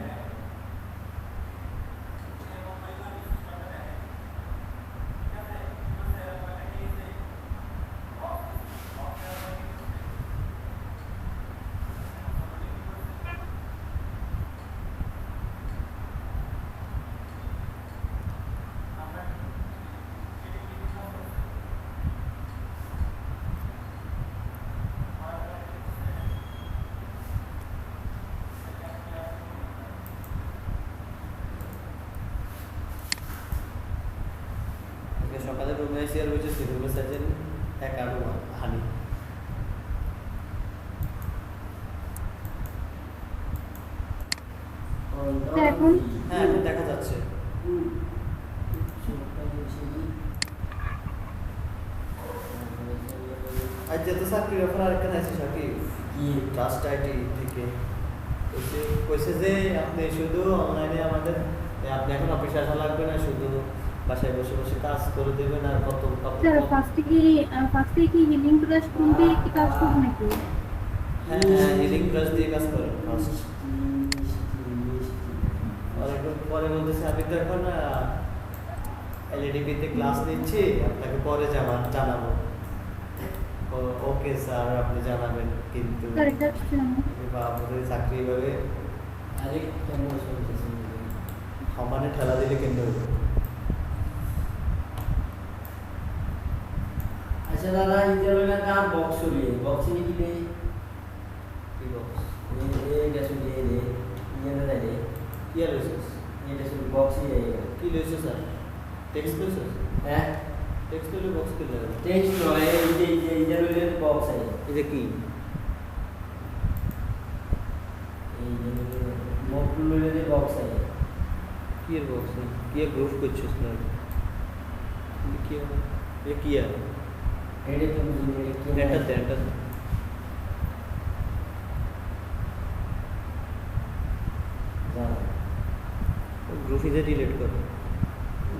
আজকে সকালে রুমে এসে আর বুঝেছি রুমে সাজেন এক আরো হানি। এখন হ্যাঁ এখন দেখা যাচ্ছে। আর যেহেতু চাকরির ব্যাপারে আরেকটা আছে সাকিব, কি ট্রাস্ট আইটি থেকে কইছে যে আপনি শুধু অনলাইনে আমাদের আপনি এখন অফিসে আসা লাগবে না, শুধু বাসায় বসে বসে কাজ করে দেবেন। আর কত স্যার ফার্স্টে কি হিলিং ব্রাশ দিয়ে কি কাজ করবো নাকি? হ্যাঁ হ্যাঁ হিলিং ব্রাশ দিয়ে কাজ করেন ফার্স্ট। আর এখন পরে বলতেছে আমি তো এখন এলইডিবিতে ক্লাস নিচ্ছি, আপনাকে পরে জানাবো। ওকে স্যার আপনি জানাবেন, কিন্তু স্যার এটা আসছে না। আমাদের চাকরি এভাবে আরেকটা মোষ হইতেছে সমানে ঠেলা দিলে কেন্দ্র হইব। আচ্ছা দাদা ইন্টারভিউ কার বক্স সরিয়ে বক্সে কি দে কি বক্স এটা সরিয়ে দে ইয়ে না দে কি আর লইছিস? এটা সরিয়ে বক্সে কি লইছিস স্যার? টেক্সট লইছিস? হ্যাঁ টেক্সট লইলে বক্স কি লাগে? টেক্সট নয় এই যে ইন্টারভিউ বক্স আছে এটা কি? এই যে মকুলের বক্স আছে কি এর বক্স? কি এর গ্রুপ করছিস না? কি এটা কি আর? এটা তো বুঝিনি কি এটা দেনটা জানো গ্রুপ ইজে ডিলিট কর।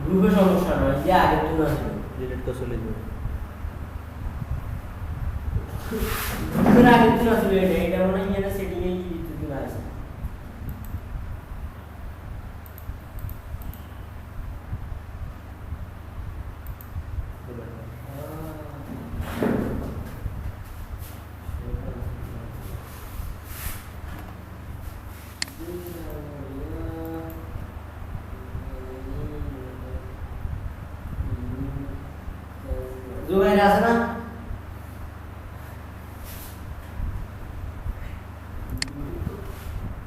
গ্রুপে সমস্যা নয় যে আগে তো না ছিল ডিলিট করে চলে যাবে। গ্রুপের আগে তো না ছিল এটা মনে হয় এটা সেটিং এ কি দিতে না আছে জোগাড় আছে না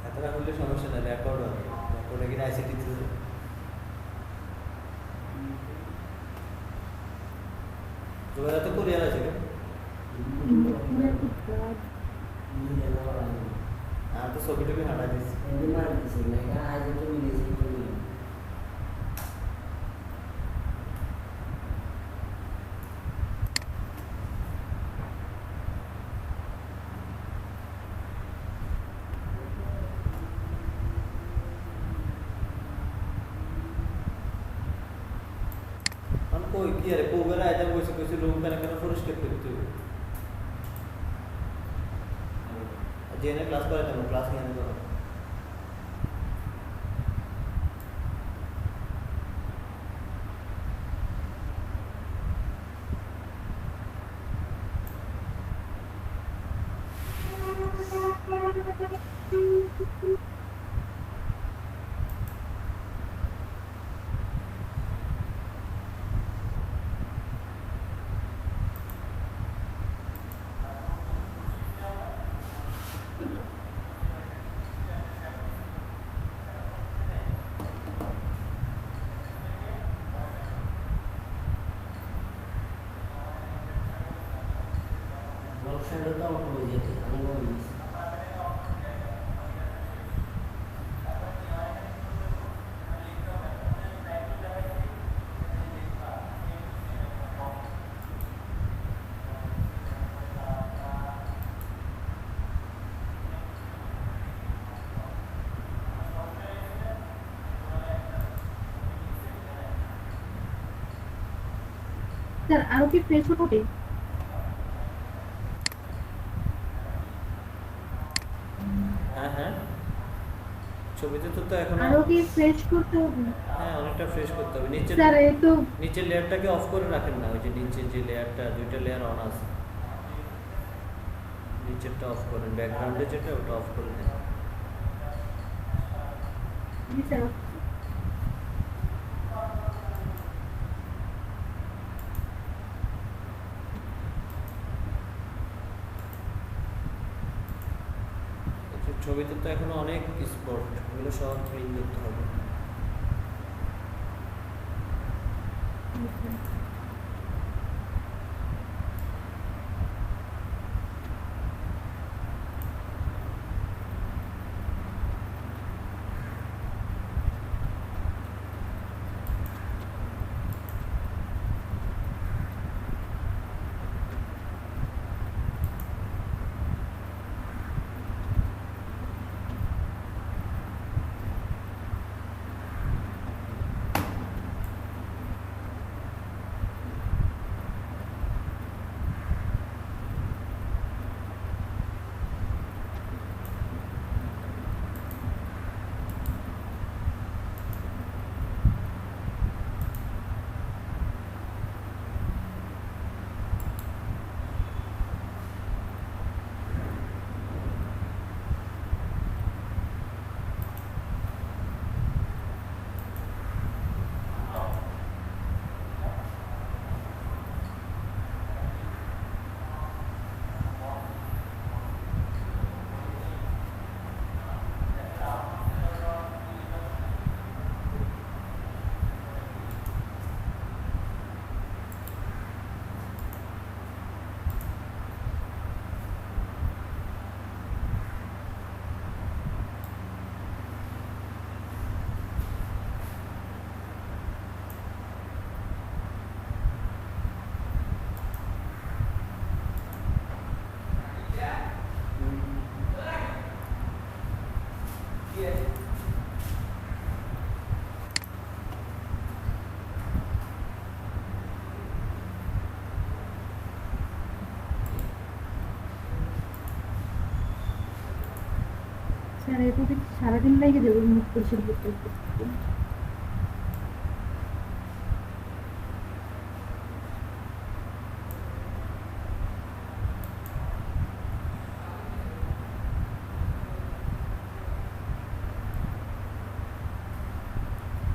এতটা হলে সমস্যা না, রেকর্ড হবে। রেকর্ডে কিনা আইসিটি তে জোগাড় তো কোরিয়ার আছে কে? আর তো ছবি টবি হাঁটা দিস। আমি কই কি আরে কোবেরা আইতা বসে কইছে রুম কেন পরিষ্কার করতে হবে। জেনে ক্লাস করে দেবো, ক্লাস নিয়ে নেবো। বক্সটা তো অটো হয়ে যেতে আমি বলি স্যার আরো কি ফ্রেশ হবে? হ্যাঁ হ্যাঁ, ছবিতে তো এখনো আরো কি ফ্রেশ করতে হবে? হ্যাঁ অনেকটা ফ্রেশ করতে হবে। স্যার এই তো নিচের লেয়ারটাকে অফ করে রাখেন না, ওই যে নিচে যে লেয়ারটা, দুইটা লেয়ার অন আছে, নিচেরটা অফ করেন, ব্যাকগ্রাউন্ডে যেটা ওটা অফ করে দেন। জি স্যার। ছবিতে তো এখনো অনেক স্পট, ওগুলো সব ক্লিন করতে হবে। স্যার এরপর কি সারাদিন লেগে যাবে মুখ পরিষ্কার করতে?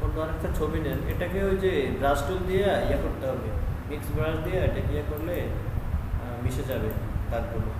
অন্য আরেকটা ছবি নেন, এটাকে ওই যে ব্রাশ টুল দিয়ে ইয়ে করতে হবে, মিক্স ব্রাশ দিয়ে এটাকে ইয়ে করলে মিশে যাবে দাগগুলো।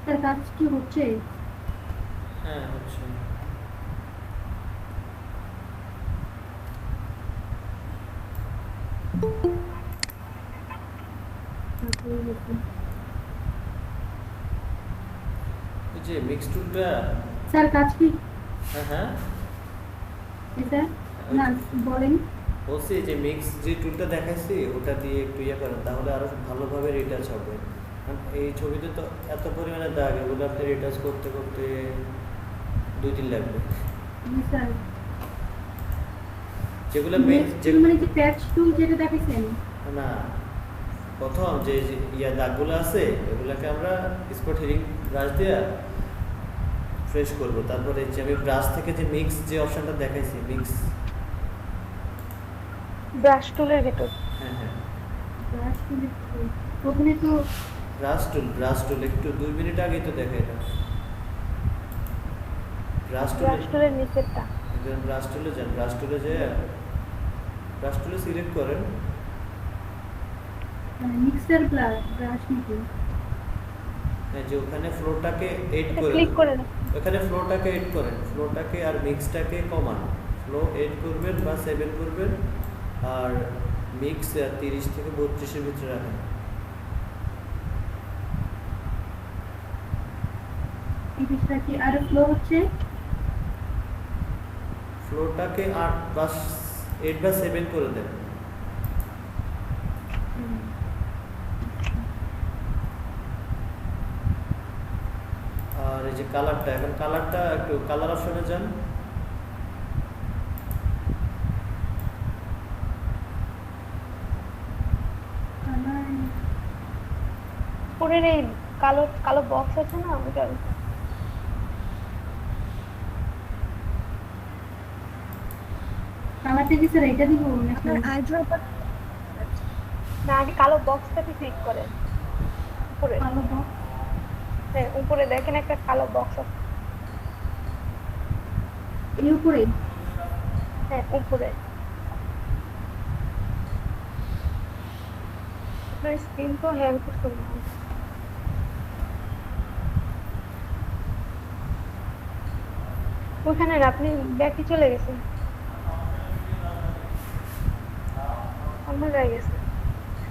স্যার কাজ কি হচ্ছে? হ্যাঁ হচ্ছে। তারপরে হচ্ছে। ওই যে মিক্স টুলটা, স্যার কাজ কি? হ্যাঁ হ্যাঁ জি স্যার। না বলেন। বলছি যে মিক্স যে টুলটা দেখাইছি ওটা দিয়ে একটু ইয়ে করেন, তাহলে আরো ভালোভাবে রিটাচ হবে। কারণ এই ছবিতে তো এত পরিমাণে দাগ, এগুলো আপনি রিটাচ করতে করতে 2-3 লাগবে। জি স্যার। যেগুলো মানে যে প্যাচ টুল যেটা দেখাইছেন। না, প্রথম যে ইয়া দাগগুলো আছে এগুলোকে আমরা স্পট হিটিং ব্রাশ দিয়ে ফ্রেশ করব। তারপরে যে আমি ব্রাশ থেকে যে মিক্স যে অপশনটা দেখাইছি, মিক্স, ব্রাশ টুলের ভিতর হ্যাঁ হ্যাঁ ব্রাশ টুল ওখানে তো ব্রাশ টুল একটু 2 মিনিট আগেই তো দেখাই না। ব্রাশ ব্রাশ টুলের নিচেরটা। ব্রাশ টুলে যান, ব্রাশ টুলে যেয়ে ব্রাশ টুলে সিলেক্ট করেন। মিক্সার ব্রাশ নাকি? হ্যাঁ, যে ওখানে ফ্লোটাকে এড এটা করে ক্লিক করে না। ওখানে ফ্লোটাকে এড করেন, ফ্লোটাকে আর মিক্সটাকে কমান। ফ্লো এড করবেন বা 7 করবেন, আর মিক্স 30 থেকে 32-এর ভিতরে রাখেন। এই বিষয়টা কি আর ফ্লো হচ্ছে? ফ্লোটাকে 8 বা 8 বা 7 করে দেন। আর এই যে কালারটা, এখন কালারটা একটু কালার অপশনে যান। উপরের এই কালো কালো বক্স আছে না, ওটা কালারটা কি স্যার এটা দিব নাকি? আপনার আই ড্রপার না, আগে কালো বক্সটাতে ক্লিক করেন। উপরে, কালো বক্স? হ্যাঁ উপরে দেখেন একটা কালো বক্স আছে। এই উপরে? হ্যাঁ উপরে। আপনার স্ক্রিন তো হ্যাং করতে না। ওখানে না, আপনি ব্যাকে চলে গেছেন, অন্য জায়গায় গেছেন।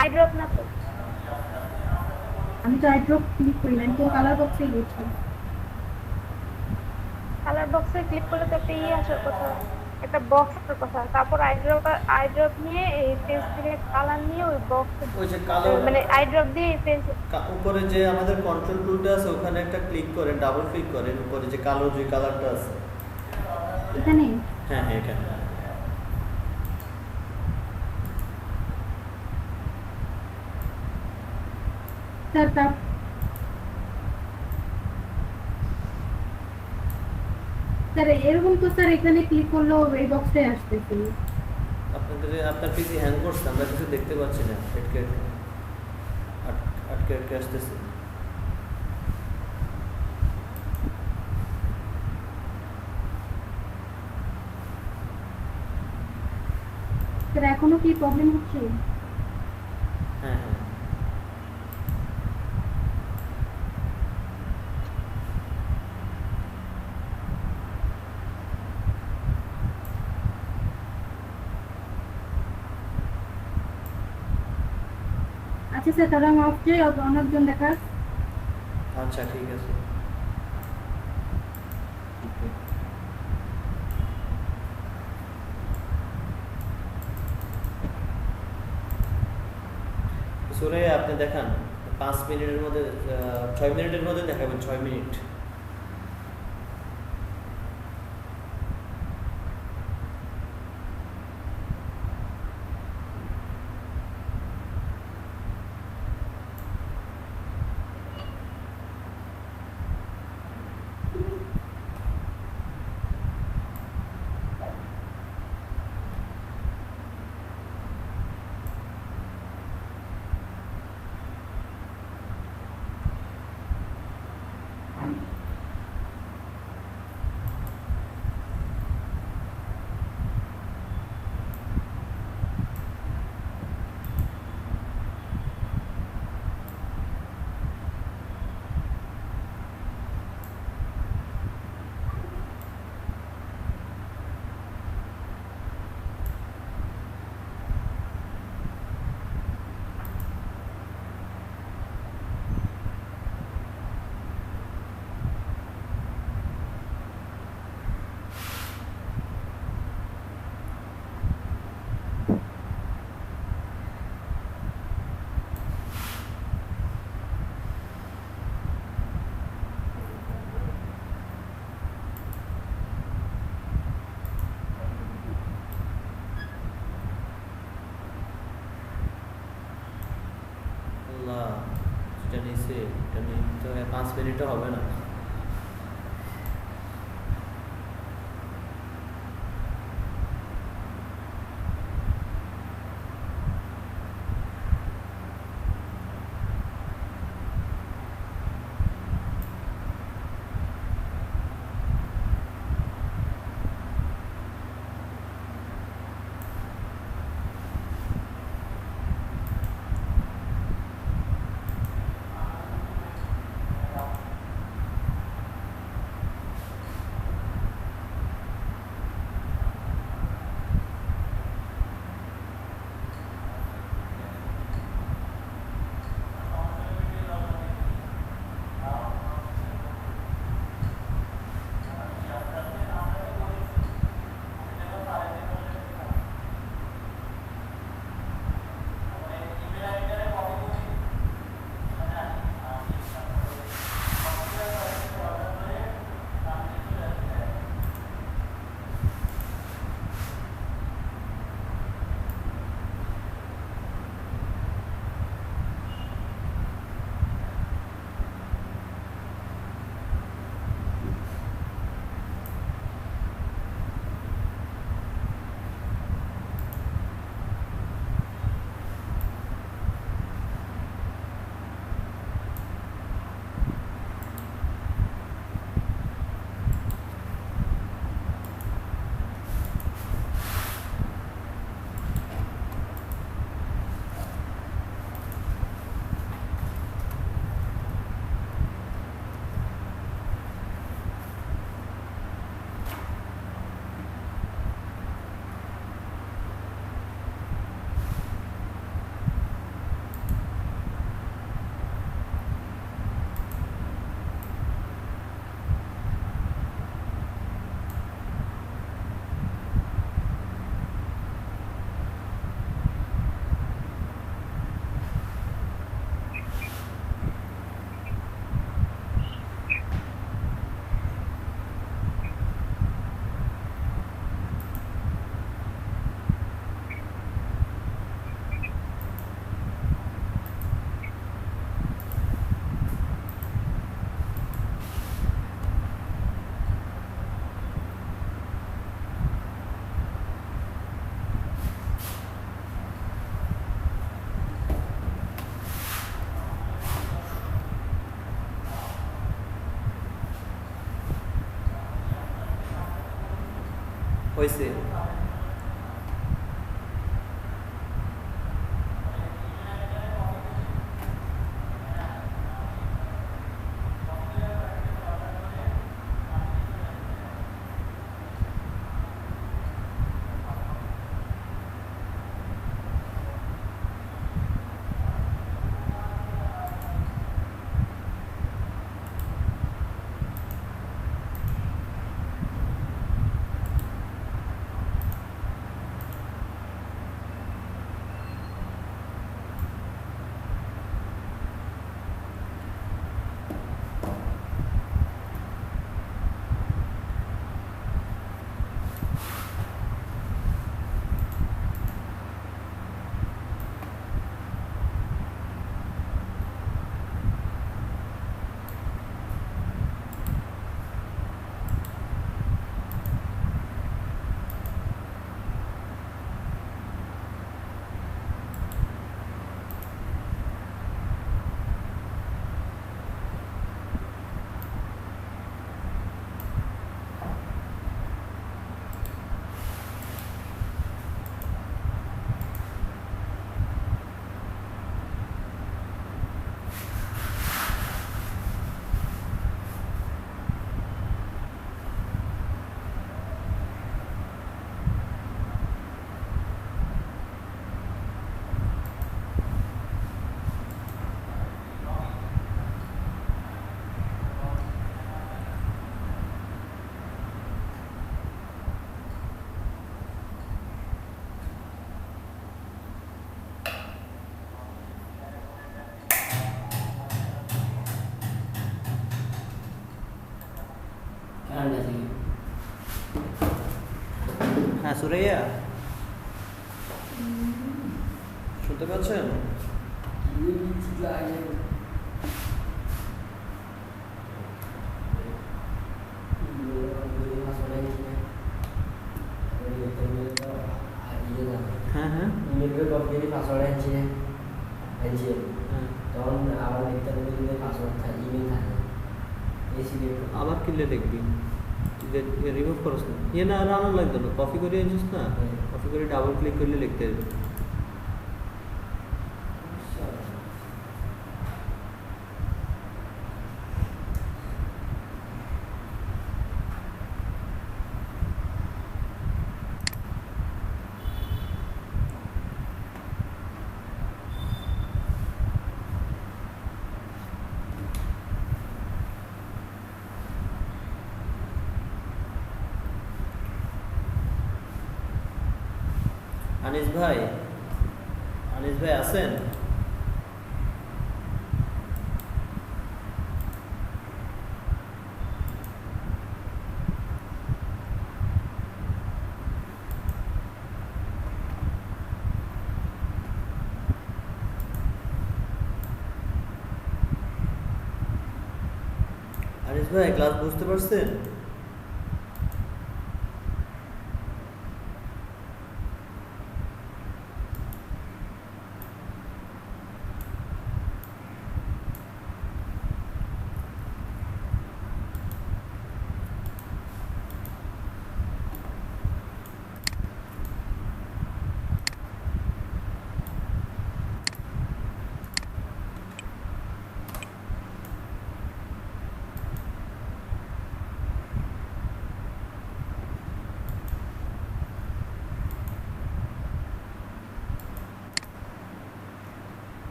আই ড্রপ না তো? আমি তো আইড্রপ ক্লিক করি না, আমি তো কালার বক্সে গেছি। কালার বক্সে ক্লিক করলে তো একটা ইয়ে আসার কথা, একটা বক্স আসার কথা। তারপর আই ড্রপ নিয়ে এই পেজ থেকে কালার নিয়ে ওই বক্সে, ওই যে কালো মানে আই ড্রপ দিয়ে এই পেজ উপরে যে আমাদের কন্ট্রোল টুলটা আছে ওখানে একটা ক্লিক করেন, ডাবল ক্লিক করেন, উপরে যে কালো যে কালারটা আছে। এখানে? হ্যাঁ হ্যাঁ এখানে। স্যার স্যার এরকম তো স্যার এখানে ক্লিক করলেও এই বক্সটাই আসতেছে। আপনার পিসি হ্যাং করছে, আমরা কিছু দেখতে পাচ্ছি না, আটকে আটকে আসতেছে। স্যার এখনো কি প্রবলেম হচ্ছে? হ্যাঁ হ্যাঁ আচ্ছা স্যার, তাহলে আমি অফ যাই, অন্যজন দেখার। আচ্ছা ঠিক আছে। সুরে আপনি দেখান 5 মিনিটের মধ্যে, 6 মিনিটের মধ্যে দেখাবেন, 6 মিনিট। নিচে, এটা নিতে 5 মিনিটও হবে না। হয়েছে। হ্যাঁ সুরাইয়া, শুনতে পাচ্ছেন? তখন আবার লিখতে হবে যে পাসওয়ার্ড থাকে, ইমেল থাকে, এই সিলেক্ট করতে হবে। আবার কিনলে দেখবি রিমুভ করছ না ইয়ে না আর আনার লাগতো না, কপি করে আনছিস না, হ্যাঁ। কপি করে ডাবল ক্লিক করলে লিখতে হবে। আনিস ভাই, আনিস ভাই আছেন? আনিস ভাই ক্লাস বুঝতে পারছেন?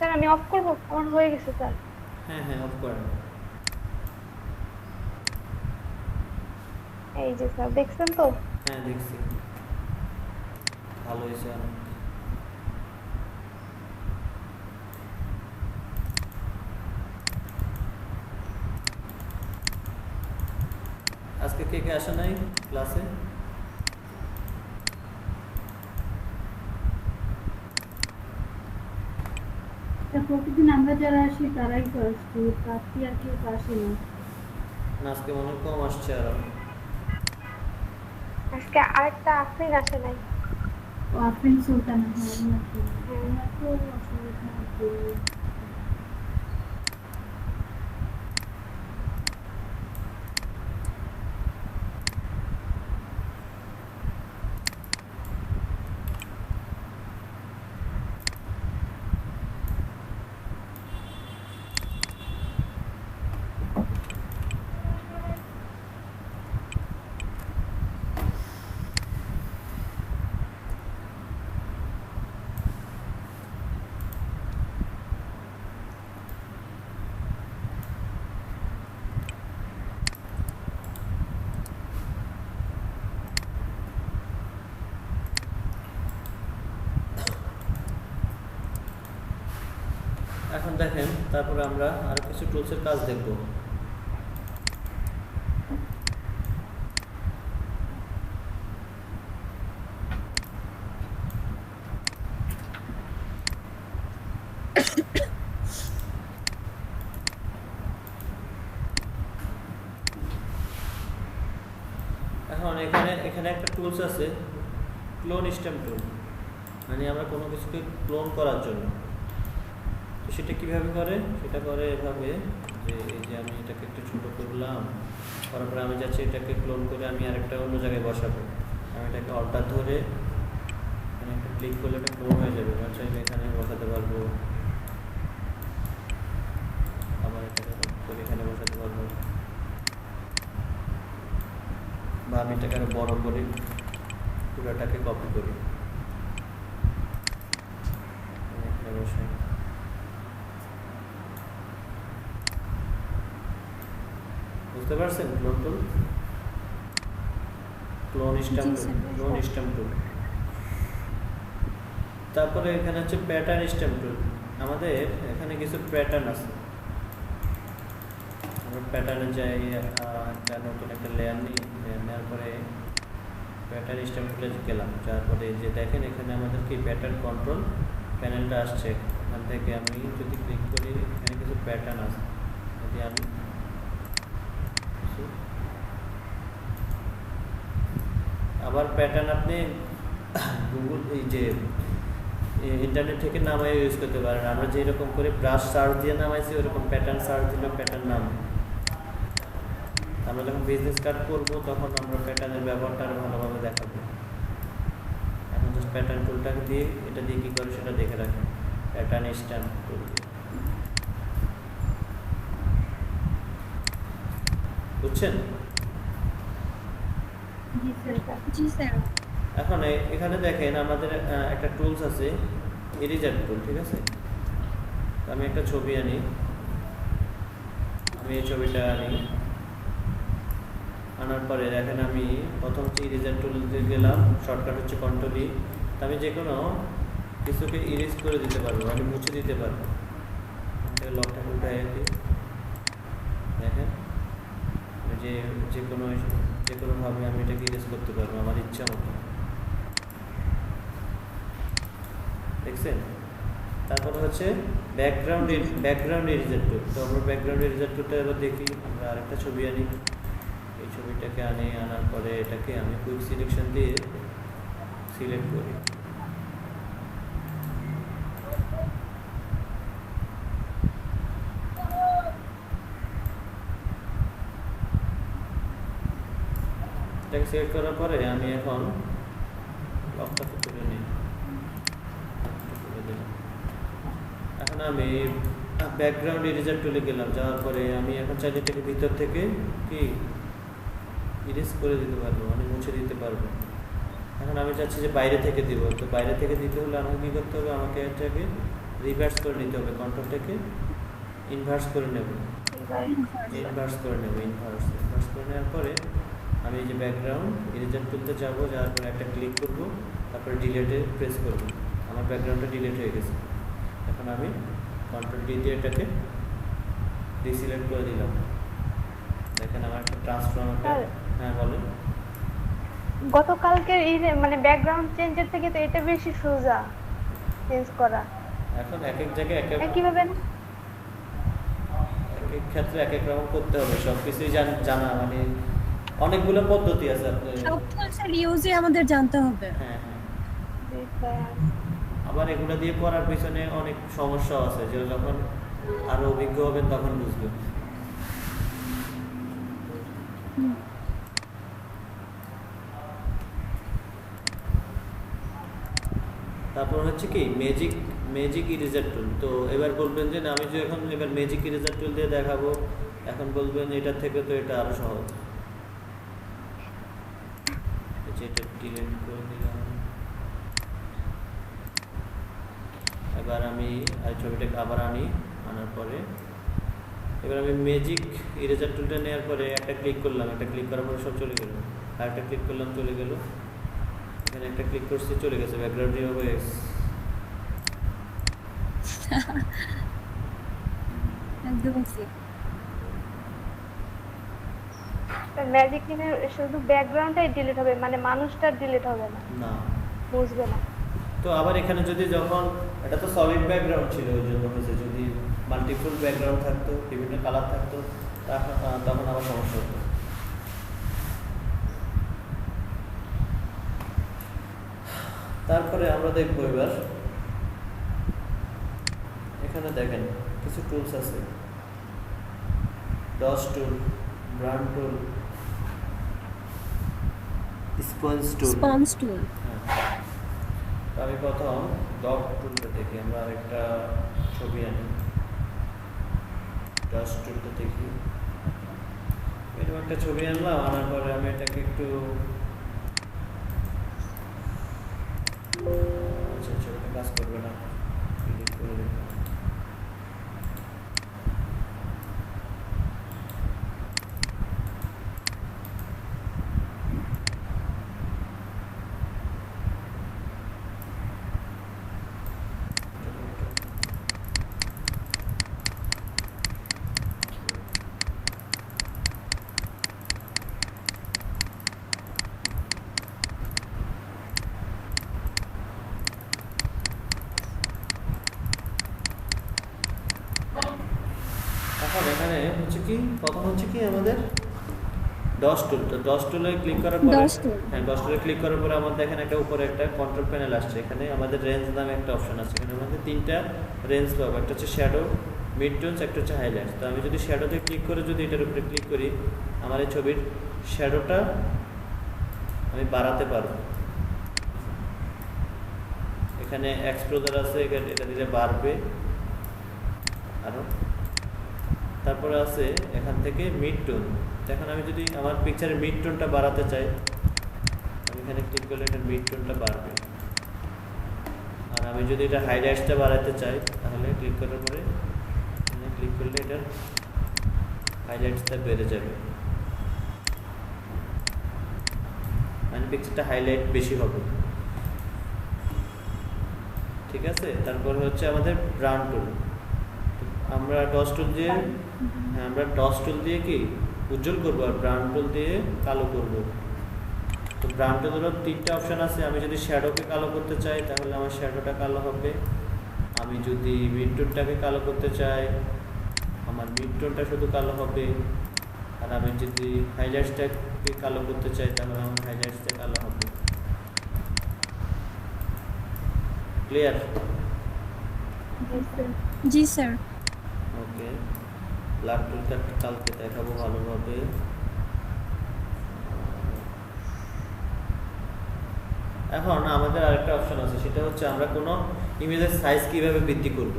স্যার আমি অফ করবো, আমার হয়ে গেছে স্যার। হ্যাঁ হ্যাঁ অফ করেন। এই যে স্যার দেখছেন তো? হ্যাঁ দেখছি, ভালো হয়েছে অনেক। আজকে কে কে আসে নাই ক্লাসে? প্রতিদিন আমরা যারা আসি তারাই তো আসছি, প্রার্থী আর কেউ তো আসে না। না আজকে মনে হয় কম আসছে আরো। আজকে আরেকটা আফরিন আসে নাই। ও আফরিন সুলতানা, হ্যাঁ ওনাকে ওনাকেও অসুবিধা আছে। এখন দেখেন, তারপরে আমরা আরো কিছু টুলসের কাজ দেখব। এখন এখানে এখানে একটা টুলস আছে, ক্লোন স্টেম টুল, মানে আমরা কোনো কিছুকে ক্লোন করার জন্য। তো সেটা কিভাবে করে? সেটা করে এভাবে যে এই যে আমি এটাকে একটু ছোট করলাম, করার পরে আমি যাচ্ছি এটাকে ক্লোন করে আমি আরেকটা অন্য জায়গায় বসাবো। আমি এটাকে অল্টার ধরে এখানে একটা ক্লিক করলে এটা ক্লোন হয়ে যাবে। আমি চাইলে এখানে বসাতে পারবো, আবার এটাকে করে এখানে বসাতে পারবো, বা আমি এটাকে আরো বড় করে পুরোটাকে কপি করি, এখানে বসাই। বুঝতে পারছেন? ক্লোন টুল, ক্লোন স্ট্যাম্প জি, টুল, স্যার। ক্লোন স্ট্যাম্প টুল। তারপরে এখানে হচ্ছে প্যাটার্ন স্ট্যাম্প টুল। আমাদের এখানে কিছু প্যাটার্ন আছে, আমরা প্যাটার্নে যাই, একটা নতুন একটা লেয়ার নিই, লেয়ার নেওয়ার পরে প্যাটার্ন স্ট্যাম্প টুলে গেলাম, তারপরে যে দেখেন এখানে আমাদের কি প্যাটার্ন কন্ট্রোল প্যানেলটা আসছে। এখান থেকে আমি যদি ক্লিক করি এখানে কিছু প্যাটার্ন আছে, যদি আমি আবার প্যাটার্ন আপনি গুগল এই যে ইন্টারনেট থেকে নামাই ইউজ করতে পারেন। আমরা যেরকম করে ব্রাশ সার্চ দিয়ে নামাইছি ওরকম প্যাটার্ন সার্চ দিলে প্যাটার্ন নাম। আমরা যখন বিজনেস কার্ড করবো তখন আমরা প্যাটার্নের ব্যবহারটা আরো ভালোভাবে দেখাবো। এখন জাস্ট প্যাটার্ন টুলটাকে দিয়ে এটা দিয়ে কী করে সেটা দেখে রাখেন, প্যাটার্ন স্ট্যাম্প টুল দিয়ে। বুঝছেন? জি স্যার। জি স্যার। এখন এখানে দেখেন আমাদের একটা টুলস আছে ইরেজার টুল, ঠিক আছে? তো আমি একটা ছবি আনি, আমি এই ছবিটা আনি, আনার পরে দেখেন আমি প্রথম হচ্ছে ইরেজার টুলতে গেলাম, শর্টকাট হচ্ছে কন্ট্রোল ই। তো আমি যে কোনো কিছুকে ইরেজ করে দিতে পারবো, আমি মুছে দিতে পারবো। লকটা উঠাই দিই, দেখেন যে কোনোভাবে আমি এটাকে ইরেজ করতে পারবো আমার ইচ্ছা মতো, দেখছেন? তারপরে হচ্ছে ব্যাকগ্রাউন্ড ইরেজার টুল। তো আমরা ব্যাকগ্রাউন্ড ইরেজার টুলটা এবার দেখি, আমরা আরেকটা ছবি আনি, এই ছবিটাকে আনার পরে এটাকে আমি কুইক সিলেকশন দিয়ে সিলেক্ট করি। এটাকে সিলেক্ট করার পরে আমি এখন লকটাকে তুলে নিই, এখন আমি ব্যাকগ্রাউন্ড ইরেজার টুলে গেলাম, যাওয়ার পরে আমি এখন চাইলে এটাকে ভিতর থেকে কি ইরেজ করে দিতে পারবো, মানে মুছে দিতে পারবো। এখন আমি চাচ্ছি যে বাইরে থেকে দিব, তো বাইরে থেকে দিতে হলে আমাকে কী করতে হবে, আমাকে এটাকে রিভার্স করে নিতে হবে, কন্ট্রোলটাকে ইনভার্স করে নেব, ইনভার্স করে নেওয়ার পরে আমি এই যে ব্যাকগ্রাউন্ড ইরেজার টুলতে যাবো, যাওয়ার পরে একটা ক্লিক করবো, তারপরে ডিলেটে প্রেস করবো, আমার ব্যাকগ্রাউন্ডটা ডিলেট হয়ে গেছে। এখন আমি কন্ট্রোল ডি দিয়ে এটাকে ডিসিলেক্ট করে দিলাম, দেখেন আমার একটা ট্রান্সফর্মারটা। হ্যাঁ বলেন। গতকালকের মানে ব্যাকগ্রাউন্ড চেঞ্জের থেকে তো এটা বেশি সোজা চেঞ্জ করা। এখন এক এক জায়গায় কিভাবে এক এক ক্ষেত্রে এক এক রকম করতে হবে, সব কিছুই জানা, মানে অনেকগুলো পদ্ধতি আছে আপনার। সব টুলসের ইউজে আমাদের জানতে হবে। হ্যাঁ হ্যাঁ, আবার এগুলো দিয়ে করার পিছনে অনেক সমস্যা আছে, যে যখন আরো অভিজ্ঞ হবেন তখন বুঝবেন। তারপর হচ্ছে কি ম্যাজিক ইরেজার টুল। তো এবার বলবেন যে না আমি যে এখন এবার ম্যাজিক ইরেজার টুল দিয়ে দেখাবো, এখন বলবেন এটার থেকে তো এটা আরো সহজ, এটা ডিলিট করে দিলাম। এবার আমি ছবিটাকে আবার আনার পরে এবার আমি ম্যাজিক ইরেজার টুলটা নেওয়ার পরে একটা ক্লিক করলাম, একটা ক্লিক করার পরে সব চলে গেল, আর একটা ক্লিক করলাম চলে গেল, এখানে একটা ক্লিক করছি চলে গেছে, ব্যাকগ্রাউন্ড রিমুভ হয়ে গেছে। একদমই ঠিক। ম্যাজিক কিনে শুধু ব্যাকগ্রাউন্ডটাই ডিলিট হবে, মানে মানুষটা ডিলিট হবে না, না বুঝবে না। তো আবার এখানে যদি যখন এটা তো সলিড ব্যাকগ্রাউন্ড ছিল ওই জন্য হয়েছে, যদি মাল্টিপল ব্যাকগ্রাউন্ড থাকতো, বিভিন্ন কালার থাকতো, তখন আবার সমস্যা হতো। তারপরে আমরা দেখবো এবার এখানে দেখেন কিছু টুলস আছে, ডস টুল, ব্রান্ড টুল, স্পঞ্জ টুল। আমি প্রথম ডট টুলটা দেখি, আমরা একটা ছবি আনি, ডস টুলটা দেখি, এরকম একটা ছবি আনলাম, আনার পরে আমি এটাকে একটু ছবিটা কাজ করবে না, ডিলিট করে দেব। এখন এখানে হচ্ছে কি প্রথম হচ্ছে কি আমাদের ডস টুল, তো ডস টুলে ক্লিক করার পরে DOS tool। হ্যাঁ ডস টুলে ক্লিক করার পরে আমাদের এখানে একটা উপরে একটা কন্ট্রোল প্যানেল আসছে, এখানে আমাদের রেঞ্জ নামে একটা অপশন আছে, এখানে আমাদের তিনটা রেঞ্জ পাবো, একটা হচ্ছে শ্যাডো, মিড টোনস, একটা হচ্ছে হাইলাইটস। তো আমি যদি শ্যাডোতে ক্লিক করে যদি এটার উপরে ক্লিক করি আমার এই ছবির শ্যাডোটা আমি বাড়াতে পারবো। এখানে এক্সপ্লোজার আছে, এটা দিলে বাড়বে আরও। তারপরে আছে এখান থেকে মিড টোন, এখন আমি যদি আমার পিকচারের মিড টোনটা বাড়াতে চাই আমি এখানে ক্লিক করলে এটা মিড টোনটা বাড়বে। আর আমি যদি এটা হাইলাইটসটা বাড়াতে চাই তাহলে ক্লিক করার পরে এখানে ক্লিক করলে এটার হাইলাইটসটা বেড়ে যাবে, মানে পিকচারটা হাইলাইট বেশি হবে। ঠিক আছে, তারপর হচ্ছে আমাদের ব্রাউন টুল, আমরা ডস টুল দিয়ে আমরা ডস টুল দিয়ে কি উজ্জ্বল করবো আর ব্রাউন টুল দিয়ে কালো করব। তো ব্রাউন টুলেরও তিনটা অপশান আছে, আমি যদি শ্যাডোকে কালো করতে চাই তাহলে আমার শ্যাডোটা কালো হবে, আমি যদি মিড টোনটাকে কালো করতে চাই আমার মিড টোনটা শুধু কালো হবে, আর আমি যদি হাইলাইটসটাকে কালো করতে চাই তাহলে আমার হাইলাইটসটা কালো হবে। ক্লিয়ার? জি স্যার। ওকে, ব্লাড টুলটা কালকে দেখাবো ভালোভাবে। এখন আমাদের আরেকটা অপশন আছে, সেটা হচ্ছে আমরা কোনো ইমেজের সাইজ কিভাবে বৃদ্ধি করব।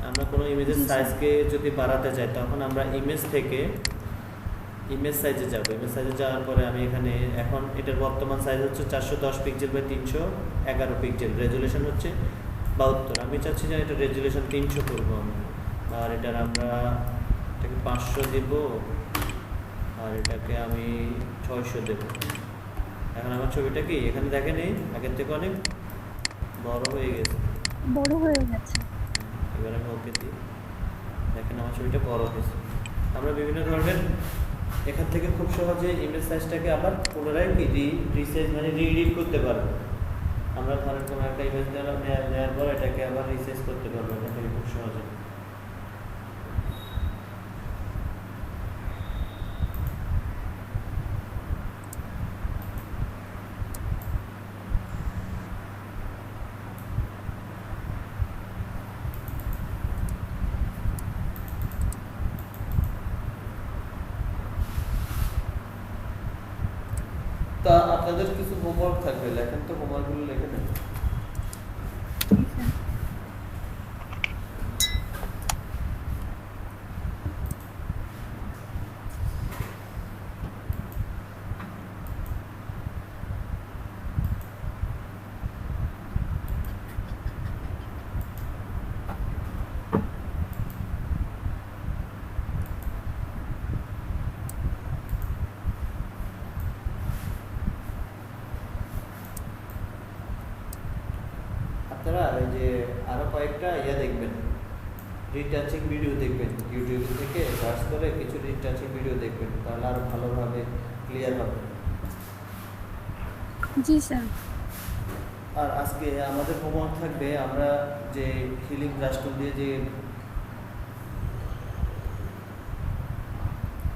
আমরা কোনো ইমেজের সাইজকে যদি বাড়াতে চাই তখন আমরা ইমেজ থেকে ইমেজ সাইজে যাব। ইমেজ সাইজে যাওয়ার পরে আমি এখানে এখন এটার বর্তমান সাইজ হচ্ছে 410 পিক্সেল বাই 311 পিক্সেল, রেজুলেশন হচ্ছে 72। আমি চাচ্ছি যে এটা রেজুলেশন 300 করবো আমি, আর এটার আমরা এটাকে 500 দেব আর এটাকে আমি 600 দেব। এখন আমার ছবিটা কি এখানে দেখেন এই আগের থেকে অনেক বড় হয়ে গেছে, বড় হয়ে গেছে। এবার আমি ওকে দিই, দেখেন আমার ছবিটা বড় হয়েছে। আমরা বিভিন্ন ধরনের এখান থেকে খুব সহজে ইমেজ সাইজটাকে আবার পুনরায় কি রিসাইজ মানে রিএডিট করতে পারবো। আমরা ধরেন কোনো একটা ইমেজ নেওয়ার পর এটাকে আবার রিসাইজ করতে পারবো এখান থেকে খুব সহজে। তা আপনাদের কিছু হোমওয়ার্ক থাকবে, লেখেন তো, হোমওয়ার্কগুলো লিখে নেন। জি স্যার। আপনারা ওই যে আরো কয়েকটা দেখবেন, রিটাচিং ভিডিও দেখবেন, ইউটিউব থেকে সার্চ করে কিছু রিটাচিং ভিডিও দেখবেন, তাহলে আরো ভালোভাবে ক্লিয়ার হবে। জি স্যার। আর আজকে আমাদের হোমওয়ার্ক থাকবে, আমরা যে হিলিং ব্রাশ টুল দিয়ে যে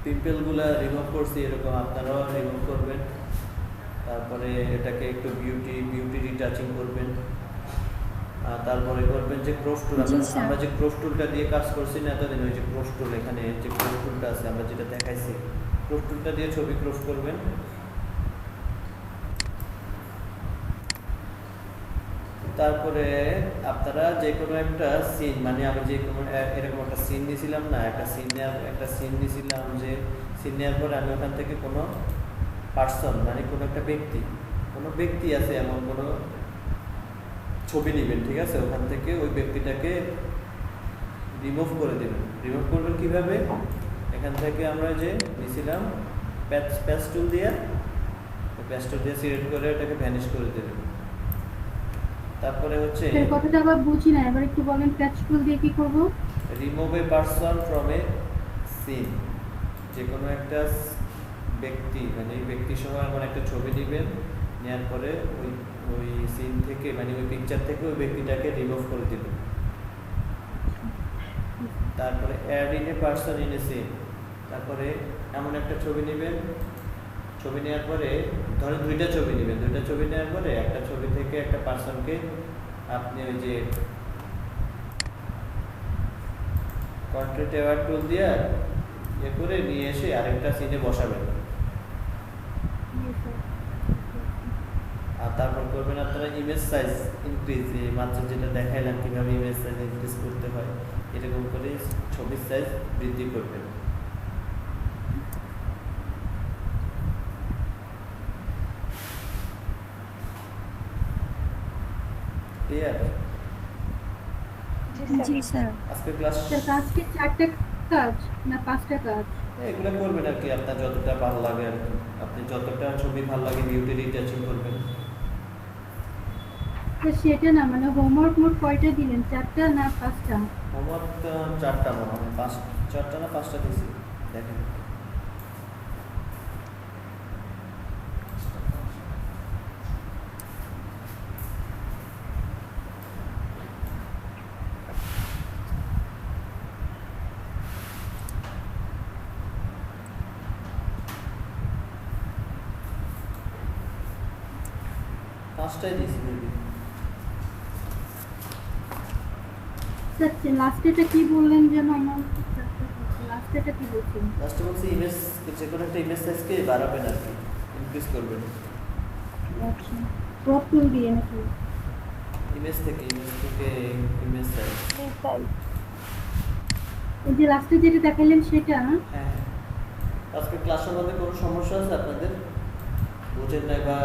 পিম্পলগুলো রিমুভ করছি এরকম আপনারাও রিমুভ করবেন। তারপরে এটাকে একটু বিউটি রিটাচিং করবেন। তারপরে করবেন যে ক্রস টুল, আমরা যে ক্রস টুলটা দিয়ে কাজ করছি না এতদিন, ওই যে ক্রস টুল, এখানে যে ক্রস টুলটা আছে আমরা যেটা দেখাইছি, ক্রস টুলটা দিয়ে ছবি ক্রস করবেন। তারপরে আপনারা যে কোনো একটা সিন, মানে আমি যে কোনো এরকম একটা সিন নিয়েছিলাম না, একটা সিন নিয়েছিলাম, যে সিন নেওয়ার পরে আমি ওখান থেকে কোনো পার্সন মানে কোনো একটা ব্যক্তি আছে এমন কোনো ছবি নেবেন, ঠিক আছে? ওখান থেকে ওই ব্যক্তিটাকে রিমুভ করে দেবেন। রিমুভ করবেন কিভাবে? এখান থেকে আমরা যে নিয়েছিলাম প্যাচ টুল দিয়ে সিলেক্ট করে এটাকে ভ্যানিশ করে দেবেন। তারপরে হচ্ছে এর কথাটা আবার বুঝি না, এবার একটু বলেন প্যাচ টুল দিয়ে কি করব? Remove a person from a scene, যে কোনো একটা ব্যক্তি মানে এই ব্যক্তি সহ এমন একটা ছবি নেবেন, নেওয়ার পরে ওই সিন থেকে মানে ওই পিকচার থেকে ওই ব্যক্তিটাকে রিমুভ করে দিবেন। তারপরে add in a person in a scene, তারপরে এমন একটা ছবি নেবেন, ছবি নেওয়ার পরে ধরেন দুইটা ছবি নেবেন, দুইটা ছবি নেওয়ার পরে একটা ছবি থেকে একটা পার্সনকে আপনি ওই যে কন্ট্রাস্ট অ্যাওয়ার্ড টুল দিয়ে ইয়ে করে নিয়ে এসে আরেকটা সিনে বসাবেন। আর তারপর করবেন আপনারা ইমেজ সাইজ ইনক্রিজ, এই মাত্র যেটা দেখাইলাম কীভাবে ইমেজ সাইজ ইনক্রিজ করতে হয়, এরকম করে ছবির সাইজ বৃদ্ধি করবেন। ক্লিয়ার? জি স্যার। আজকে ক্লাস স্যার কাজ কি 4টা কাজ না 5টা কাজ? এগুলো করবেন আর কি, আপনার যতটা ভালো লাগে আর কি, আপনি যতটা ছবি ভালো লাগে বিউটি রিটাচিং করবেন। স্যার সেটা না, মানে হোমওয়ার্ক মোট কয়টা দিলেন, 4টা না 5টা? হোমওয়ার্ক 4টা মনে হয়, 4টা না 5টা দিয়েছি দেখেন। পাঁচটাই দিয়েছি মেবি। স্যার লাস্টেটা কি বললেন যেন, আমার লাস্টেটা কি বলছেন? লাস্টে বলছি ইমেজ, যে কোনো একটা ইমেজ সাইজকে বাড়াবেন আর কি, ইনক্রিজ করবেন আচ্ছা, ক্রপ টুল দিয়ে নাকি? ইমেজ থেকে ইমেজ সাইজ। এই যে লাস্টে যেটা দেখাইলেন সেটা না? হ্যাঁ, আজকে ক্লাসের মধ্যে কোনো সমস্যা আছে আপনাদের? বুঝেন নাই বা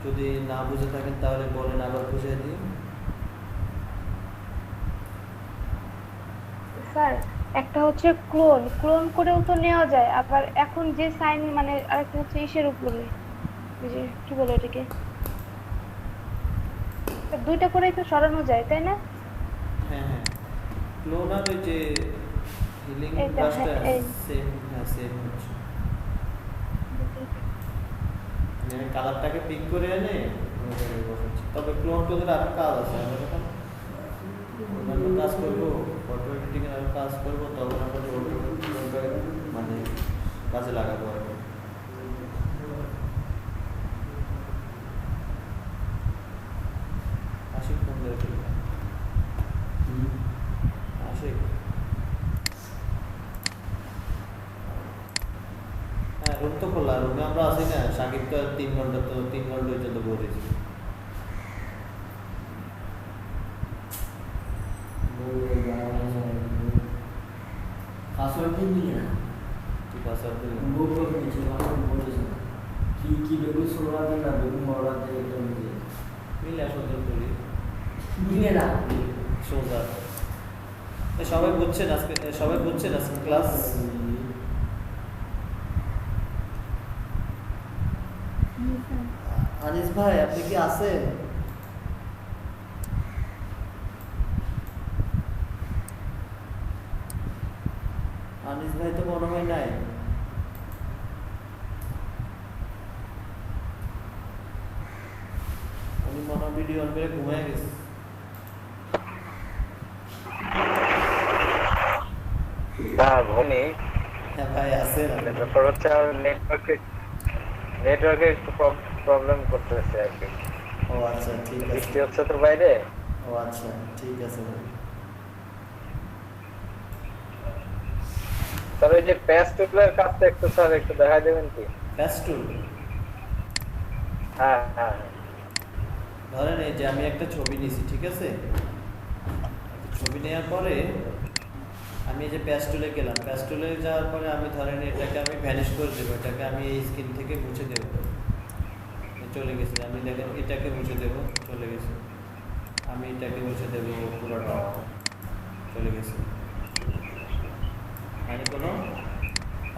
যদি না বুঝে থাকেন তাহলে বলেন, আবার বুঝিয়ে দিই। স্যার একটা হচ্ছে ক্লোন করেও তো নেওয়া যায়, আবার এখন যে সাইন মানে আরেকটা হচ্ছে ইসের উপরে, ওই যে কি বলে এটাকে, দুইটা করেই তো সরানো যায় তাই না? হ্যাঁ হ্যাঁ, ক্লোন আর ওই যে হিলিং এইটা, ব্রাশটা হ্যাঁ, এই। সেম, হ্যাঁ সেম হচ্ছে। মানে কালারটাকে পিক করে এনে ওইভাবে বসাচ্ছি। তবে ক্লোন টোনের আরো কাজ আছে, আমরা যখন অন্যান্য কাজ করবো, ফটো এডিটিং এর আরো কাজ করবো, তখন আমরা ক্লোনটা মানে কাজে লাগাবো আর কি। আশিক ফোন ধরে ফেলবে। আশিক, হ্যাঁ রুম তো খোলা, রুমে আমরা আছি না, সাকিব তো 3 ঘন্টা পর্যন্ত বলেছি। পাসওয়ার্ড দিন দিলে না, তুই পাসওয়ার্ড দিলি? বউ করে দিয়েছিল, আমার বলেছে না কি বেগুন ছোড়া দেন না বেগুন বড়া দেন, একদম দিয়ে মিলে সুন্দর করি দিলে না সোজা। সবাই বুঝছেন আজকে, সবাই বুঝছেন আজকে ক্লাস? আনিস ভাই আপনি কি আছেন? আনিস ভাই তো মনে হয় নাই। উনি মনে হয় ভিডিও অন করে ঘুমায় গেছে। না ঘুমি, হ্যাঁ ভাই আছেন? ব্যাপার হচ্ছে নেটওয়ার্কে একটু প্রবলেম করতেছে আর কি। ও আচ্ছা ঠিক আছে। বৃষ্টি হচ্ছে তো বাইরে। ও আচ্ছা ঠিক আছে ভাই। তবে এই যে প্যাস্টেলের কাজটা একটু স্যার একটু দেখাই দেবেন কি? প্যাস্টেল? হ্যাঁ হ্যাঁ, ধরেন এই যে আমি একটা ছবি নিয়েছি, ঠিক আছে? ছবি নেওয়ার পরে আমি এই যে প্যাস্টেলে গেলাম, প্যাস্টেলে যাওয়ার পরে আমি ধরেন এটাকে আমি ভ্যানিশ করে দেবো, এটাকে আমি এই স্ক্রিন থেকে মুছে দেবো, চলে গেছে। আমি দেখেন এটাকে মুছে দেবো, চলে গেছে। আমি এটাকে মুছে দেবো, পুরোটা চলে গেছে। মানে কোনো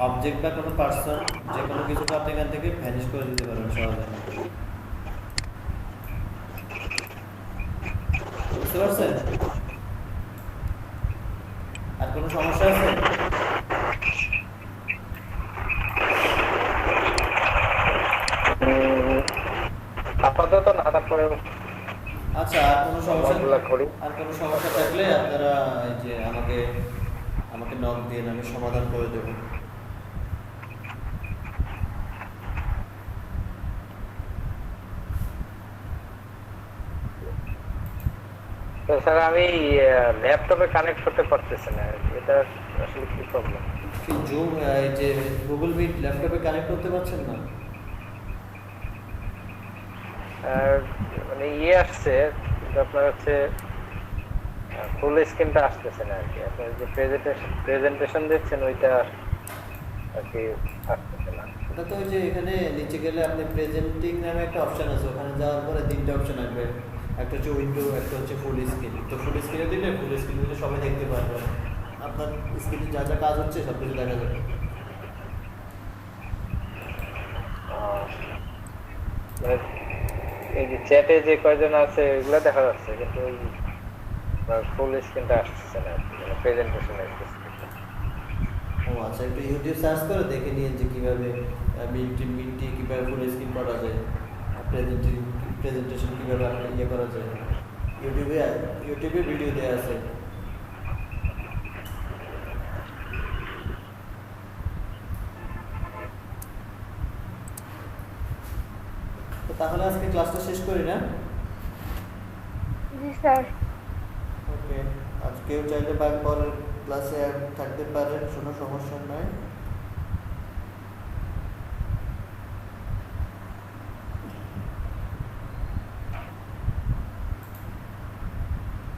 অবজেক্ট বা কোনো পার্সন যে কোনো কিছুকে আপনি এখান থেকে ভ্যানিশ করে দিতে পারবেন সহজে। বুঝতে পারছেন? আর কোনো সমস্যা আছে? আপাতত না, তারপরে আচ্ছা আচ্ছা, আর কোনো সমস্যা ফর্মগুলো করি। আর কোনো সমস্যা থাকলে আপনারা এই যে আমাকে নক দিন, আমি সমাধান করে দেবো। তো স্যার আমি ল্যাপটপে কানেক্ট করতে পারতেছি না, এটা আসলে কি প্রবলেম? কি জুম এই যে গুগল মিট ল্যাপটপে কানেক্ট করতে পারছেন না? মানে আসছে, কিন্তু আপনার হচ্ছে ফুল স্ক্রিনটা আসতেছে না আর কি। আপনার যে প্রেজেন্টেশন দিচ্ছেন ওইটা আর কি আসতেছে না। ওটা তো ওই যে এখানে নিচে গেলে আপনি প্রেজেন্টিং নামে একটা অপশন আছে, ওখানে যাওয়ার পরে তিনটা অপশন আসবে, একটা হচ্ছে উইন্ডো, একটা হচ্ছে ফুল স্ক্রিন। তো ফুল স্ক্রিনে দিলে ফুল স্ক্রিন দিলে সবাই দেখতে পারবে, আপনার স্ক্রিনে যা যা কাজ হচ্ছে সব কিছু দেখা যাবে। মানে এই যে চ্যাটে যে কয়জন আছে ওইগুলো দেখা যাচ্ছে, কিন্তু ওই ফুল স্ক্রিনটা আসতেছে না, মানে প্রেজেন্টেশন আসতেছে। ও আচ্ছা, একটু ইউটিউব সার্চ করে দেখে নিন যে কীভাবে মিটটি কীভাবে ফুল স্ক্রিন করা যায়, প্রেজেন্টেশন কীভাবে আপনি ইয়ে করা যায়। ইউটিউবে ভিডিও দেওয়া আছে। তো তাহলে আজকে ক্লাসটা শেষ করি না? জি স্যার। ওকে, আজকেও চাইলে পরের ক্লাসে থাকতে পারেন, কোনো সমস্যা নয়।